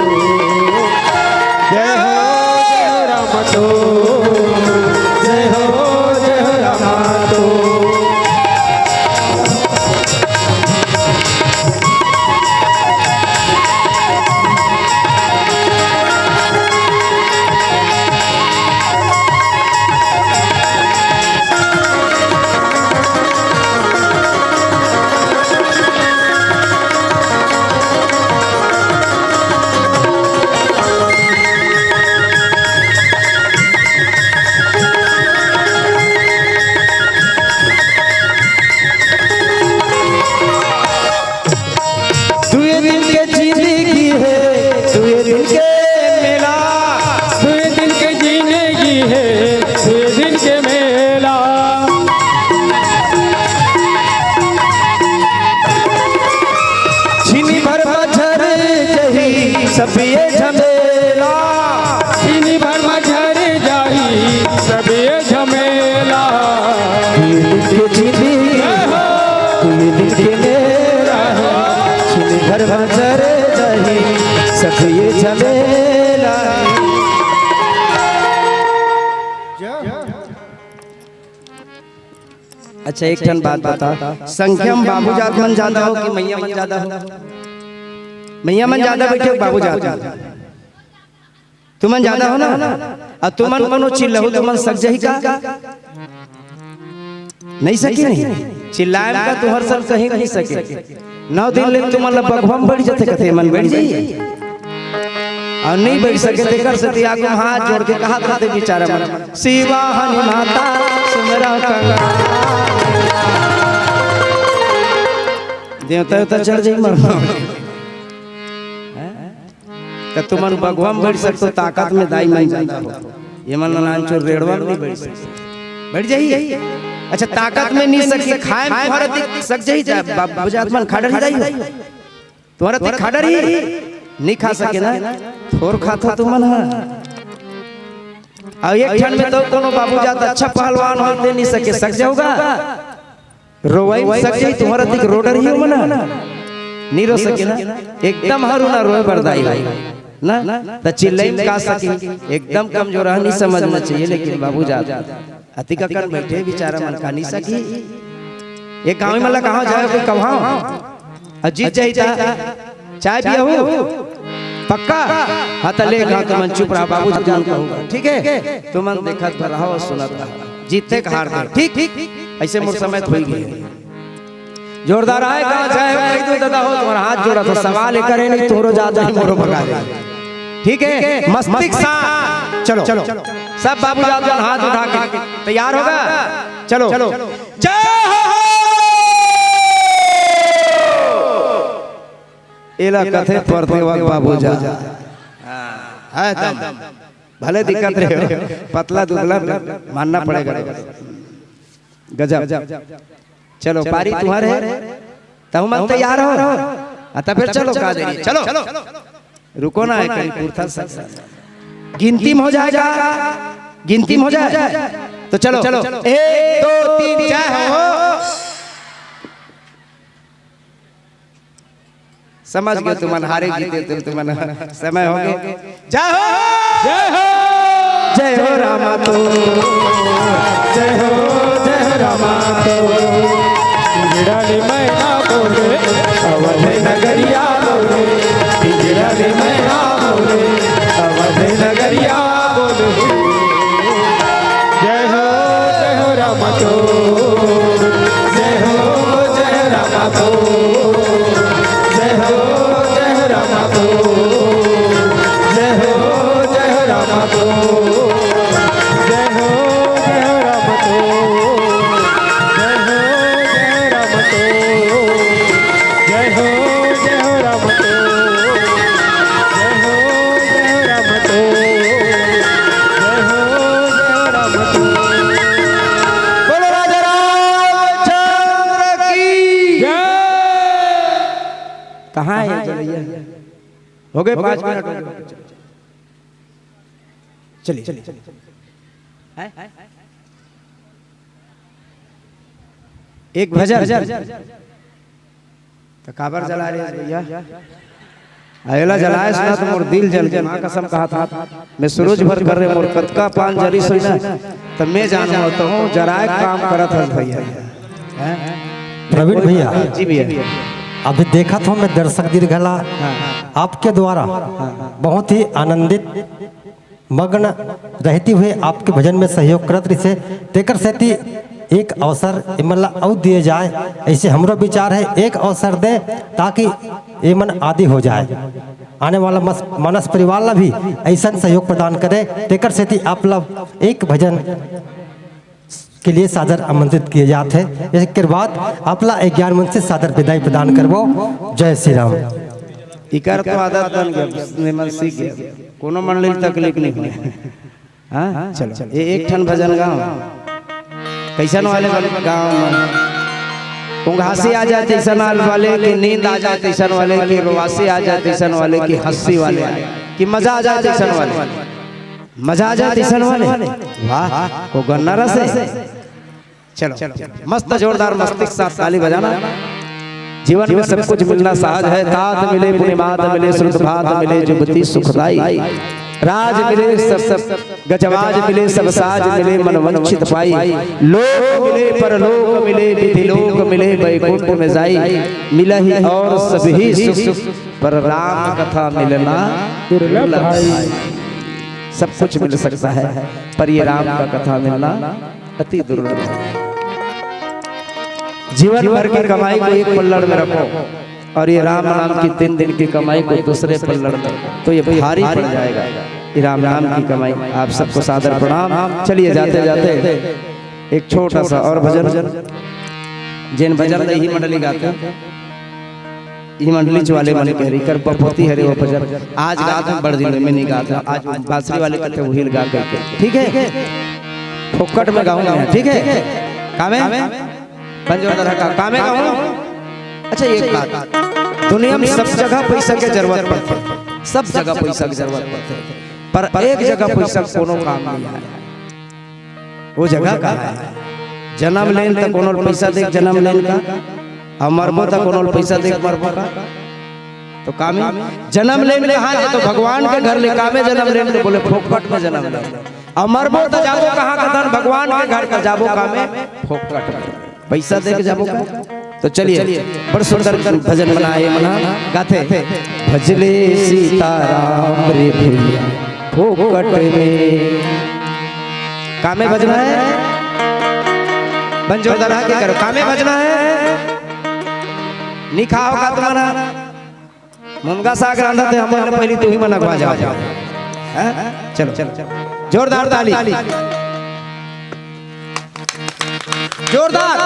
जय हो राम तो जय हो राम तो। झमेला अच्छा एक ठन बात बता, संख्यम बाबू जात मन ज्यादा हो कि मैया मन ज्यादा हो? मैया मन ज्यादा बैठे हो बाबू जात तुमन ज्यादा हो ना? और तुमन कोनो चिल्लहु तुमन सक जही का नहीं सकी नहीं चिल्लाए का तुहर सब कहीं नहीं सके 9 दिन ले तुमन ला बगभम बढ़ जते कथे मन बढ़ जाई और नहीं बैठ सके ते कर सती आगु हाथ जोड़ के कहा था बेचारा मन शिवा हनि माता सुमरा कंगा देवता तो चढ़ जाई मरना त तुमन भगवान बढ़ सकतो ताकत में दाई नहीं ज्यादा हो ये मन नान चोर रेड़वा नहीं बढ़ सकते बढ़ जाई अच्छा ताकत में नहीं सके खाए तुम्हारा दिख सक जाई जा बाबू जात मन खाडर जाई तुम्हारा दिख खाडर ही नहीं खा सके ना थोर खाता तुमन हां और एक ठन में तो कोनो बाबू जात अच्छा पहलवान होते नहीं सके सक जाओगा रोवाई सक जाई तुम्हारा दिख रोडर ही हो मना नहीं रो सके ना एकदम हरू ना रोए बरदाई भाई ना त चिल्लाई का सके एकदम कमजोर नहीं समझना चाहिए लेकिन बाबू जात अति का कर बैठे बेचारा मन का नहीं सकी ये गांव में मतलब कहां जाए कोई कहां अजीत चाहिए चाय पिया हो पक्का हां त ले गा तुमन चुप रहा बाबू जान कहूंगा ठीक है तुमन देखत रहो सुनत रहो जीते का हार दे ठीक ऐसे मोर समय होई गई जोरदार आए कहां जाए कह दो दादा हो तुम्हारा हाथ जोड़ा तो सवाल करे नहीं तोरो ज्यादा ही मोरो भगा दे ठीक है मस्तिष्क सा चलो सब बाबू जान हाथ उठा के तैयार होगा चलो जय हो एला कथे पढ़ते वक्त बाबू जा है दम भले दिक्कत रहे पतला दुबला मानना पड़ेगा गजब चलो पारी तुम्हारे तब मन तैयार हो तब फिर चलो का देरी चलो रुको ना कहीं पूर्था सक गिनती में हो जाएगा गिनती में हो जाए तो चलो 1 2 3 जय हो समझ गए तुमन हारे जीते तुमन समय हो गए जय हो जय हो रामा तो जय हो रामा तो पिंजड़े मैना बोले अवध नगरिया बोले पिंजड़े मैना बोले अवध नगरिया बोले जय हो रामा तो जय रामा तो जय रामा तो जय रामा तो कहाँ है चलिए हो गए 5 मिनट चलिए एक भजन तो काबर जला रहे भैया अयला जलाए सुना तो मोर दिल जल गया मां कसम कहा था मैं सूरज भर कर रहे मोर कतका पान जरी सोई ना तो मैं जान होता हूं जराए काम करत है भैया प्रवीण भैया जी भैया अभी देखा था मैं दर्शक दीर्घला आपके द्वारा बहुत ही आनंदित मग्न रहती हुए आपके भजन में सहयोग करत रही से तेकर सेती एक अवसर इमला और दिए जाए ऐसे हमरो विचार है एक अवसर दे ताकि ये मन आदि हो जाए आने वाला मानस परिवार ला भी ऐसा सहयोग प्रदान करे तेकर सेती आप लोग एक भजन के लिए सादर आमंत्रित किए जाते हैं इसके बाद आपला 11 मन से सादर विदाई प्रदान करवो जय श्री राम इकर तो आदत बन गया निमन सीख गया कोनो मंडली तकलीफ नहीं हुई हां चलो ये एक ठन भजन गाओ कैसन वाले गांव में उंघासी आ जाए तैसन वाले की नींद आ जाए तैसन वाले की रोवासी आ जाए तैसन वाले की हंसी वाले की मजा आ जाए तैसन वाले मजा आ जाए तैसन वाले वाह को गन्ना रस है चलो मस्त जोरदार मस्तिष्क साथ ताली बजाना जीवन में सब कुछ मिलना सहज है। तात मिले पुण्यमात मिले श्रुत भात मिले जुगति सुखदाई। राज मिले सब गजवाज मिले सब साज मिले मन वंचित पाई। लोक मिले परलोक मिले विधि लोक मिले वैकुंठ में जाई। मिला ही और सभी सुख पर राम कथा मिलना दुर्लभ भाई। सब कुछ मिल सकता है पर ये राम का कथा मिलना अति दुर्लभ है। जीवन भर की कमाई को एक पल्लड़ में रखो और ये राम नाम की 3 दिन की कमाई को दूसरे पल्लड़ में, तो ये भारी पड़ जाएगा। ये राम नाम की कमाई। आप सबको सादर प्रणाम। चलिए जाते जाते एक छोटा सा और भजन, जिन भजन ही मंडली गाते ये मंडली वाले मन कह रही कर पपोती हरे वो भजन आज गाते बड़ दिन में नहीं गाता। आज बांसुरी वाले कहते वही गा करके, ठीक है फोकट में गाऊंगा, ठीक है कामे पंजोदर का कामे गाऊं। अच्छा एक बात, दुनिया में सब जगह पैसा की जरूरत पड़ती है, सब जगह पैसा की जरूरत पड़ती है, पर एक जगह पैसा कोनो काम नहीं है। वो जगह का है जन्म लेन तक कोनो पैसा देख जन्म लेन का, और मरबो तक कोनो पैसा देख मरबो का। तो कामे जन्म लेन कहाँ ले, तो भगवान के घर ले कामे जन्म लेन तो बोले फोकट में जन्म ले। और मरबो तो जाबो कहाँ का धन भगवान के घर का जाबो कामे फोकट में पैसा दे के जाबो का। तो चलिए बड़ सुंदर भजन बनाए मना गाते भजले सीताराम रे भैया फोकट में। कामे बजना है बंजोदरा के करो, कामे बजना है निखा होगा तुम्हारा मुनगा साग रांधा थे हमारे पहले तू ही मना खा जाओ। चलो चलो जोरदार ताली जोरदार।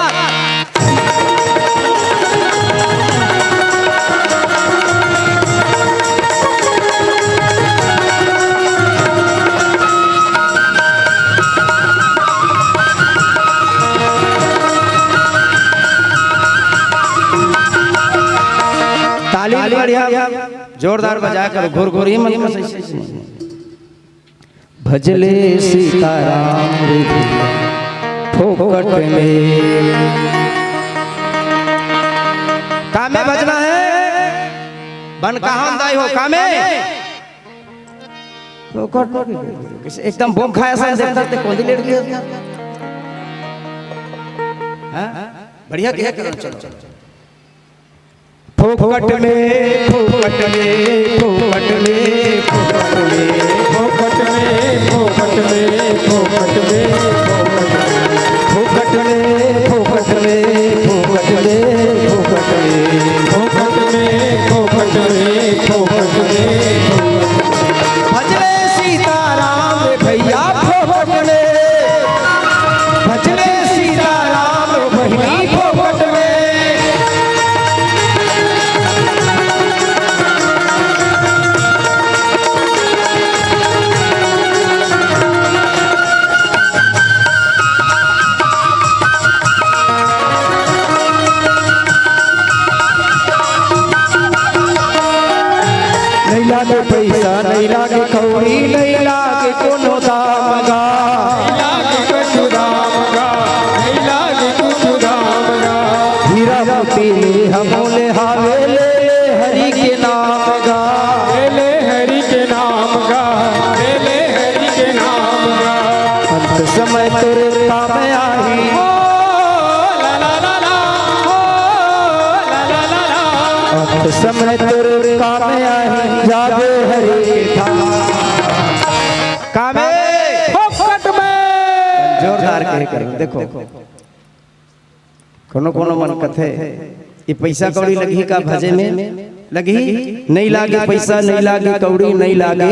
ताली बढ़िया जोरदार बजा कर घोर घोर ही मन में भजले सीताराम रे फोकट में। कामे भजना है बन कहाँ दाई हो कामे फोकट एकदम बोम खाया सा देखता ते कौन लेट गया। हां बढ़िया क्या करो चलो फोकट में फोकट में फोकट में फोकट में फोकट में फोकट में फोकट में फोकट में फोकट में फोकट में फोकट में फोकट में फोकट में फोकट में भजले सीताराम भैया फोकट में भजले सीताराम भैया फोकट में। नहीं लागे पैसा नहीं लागे कौड़ी नहीं लागे कोनो दामगा, नहीं लागे कुछ दामगा, नहीं लागे कुछ दामगा। हीरा मोती ले हमोले हावे ले हरि के नाम गा, ले हरि के नाम गा, ले हरि के नाम गा। अंत समय तेरे काम आई ला ला ला ला ला ला ला ला। अंत समय तेरे काम आई जावे हरि धाम कामे फोकट में। जोरदार कह कर देखो कोनो कोनो मन कथे ये पैसा कौड़ी लगी का भजे में लगी नहीं लागे पैसा नहीं लागे कौड़ी नहीं लागे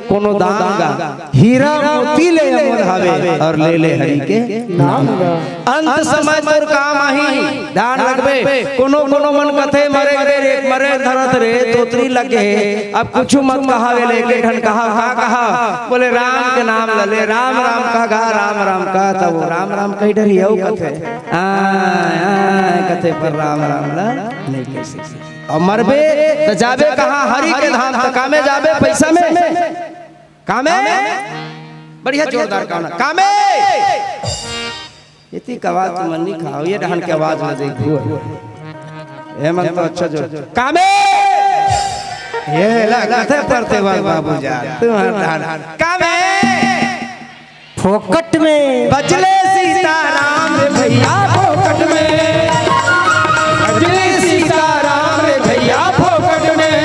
कोनो दाम गा। हीरा मोती ले अमर हावे और ले ले हरि के नाम गा। अंत समय तोर काम आही ध्यान रखबे। कोनो कोनो मन कथे मरे रे मरे धरत रे तोतरी लगे अब कुछ मत कहावे लेके ढन कहा कहा बोले राम के नाम ले राम राम कहा राम राम कहा तब राम राम कही डरी हो कथे कथे पर राम राम ला नहीं कैसे और मरबे तो जाबे कहाँ हरि के धाम तो कामे जाबे पैसा में कामे बढ़िया जोरदार गाना कामे इतनी कवात मन नहीं खाओ ये ढहन के आवाज में देखो हेमंत तो अच्छा जो कामे ये लगते पड़ते बाबू जान तुम्हारा कामे फोकट में बजले सीताराम रे भैया फोकट में बजले सीताराम रे भैया फोकट में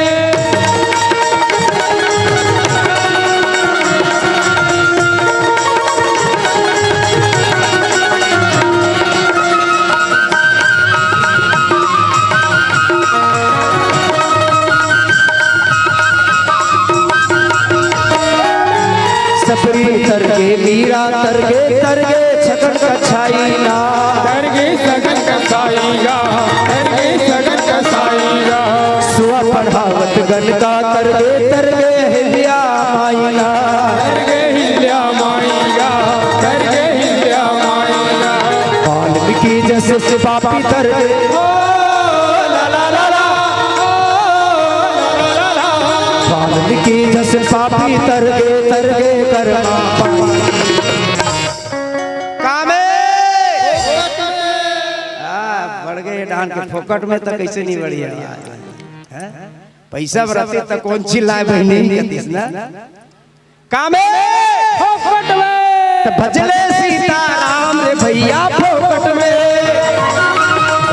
सपरी तरगे मीरा तरगे तरगे छगन कछाईला तरगे सगन कसाईगा तरगे सगन कसाईगा सुआ पढ़ावत गन का तरगे तरगे हिल्या माईला तरगे हिल्या माईगा तरगे हिल्या माईगा वाल्मीकि जैसे पापी तरगे वाल्मीकि जैसे पापी तरगे तरगे कर्मा कामे बढ़ गए डांड के फोकट में तो कैसे नहीं बढ़िया पैसा बरते तो कौन चिल्लाए बहनी कतीस ना कामे फोकट में तो भजले सीताराम रे भैया फोकट में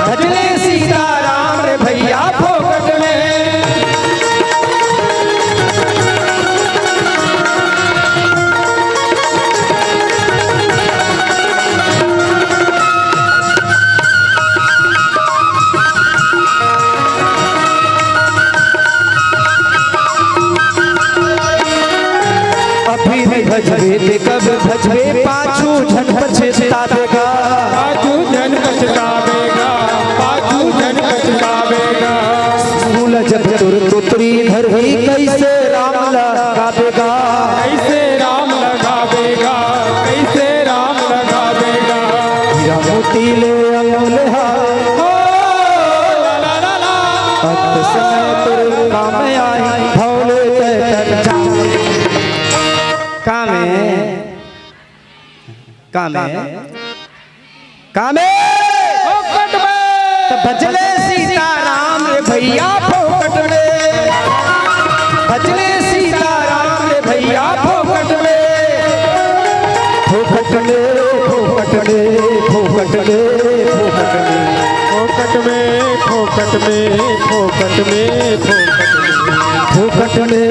भजले सीताराम रे भैया फोकट में भजबे कब भजबे पाछू झन पछतावेगा पाछू झन पछतावेगा पाछू झन पछतावेगा फूल जब तुरी धर ही कैसे राम लगावेगा कैसे राम लगावेगा कैसे राम लगावेगा हीरा मोती ले अमूल हार अंत समय तुर काम आई भौले तर जा कामे कामे कामे फोकट में तो भजले सीताराम रे भैया फोकट में भजले सीताराम रे भैया फोकट में फोकट में फोकट में फोकट में फोकट में फोकट में फोकट में फोकट में फोकट फोकट में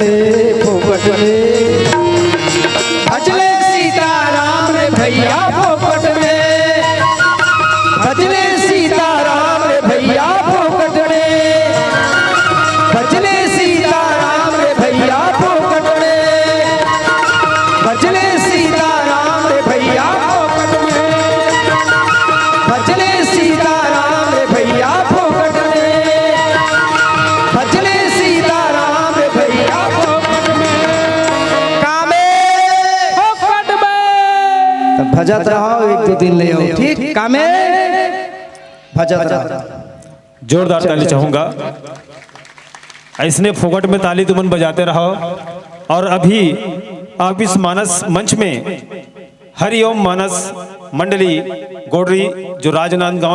में फोकट में भजले सीताराम रे भैया फोकट में भजले सीताराम रे भैया फोकट में भजले सीताराम रे भैया फोकट में भजले सीताराम रे भैया फोकट में भजले सीताराम रे भैया फोकट में भजले सीताराम रे भैया फोकट में कामे फोकट में तो भजत रहो एक दो दिन ले आओ ठीक कामे भजत रहो जोरदार ताली चाहूंगा। ऐसने फोकट में ताली तुमन बजाते रहो। और अभी आप इस मानस मंच में हरिओम मानस मंडली गोडरी जो राजनांदगांव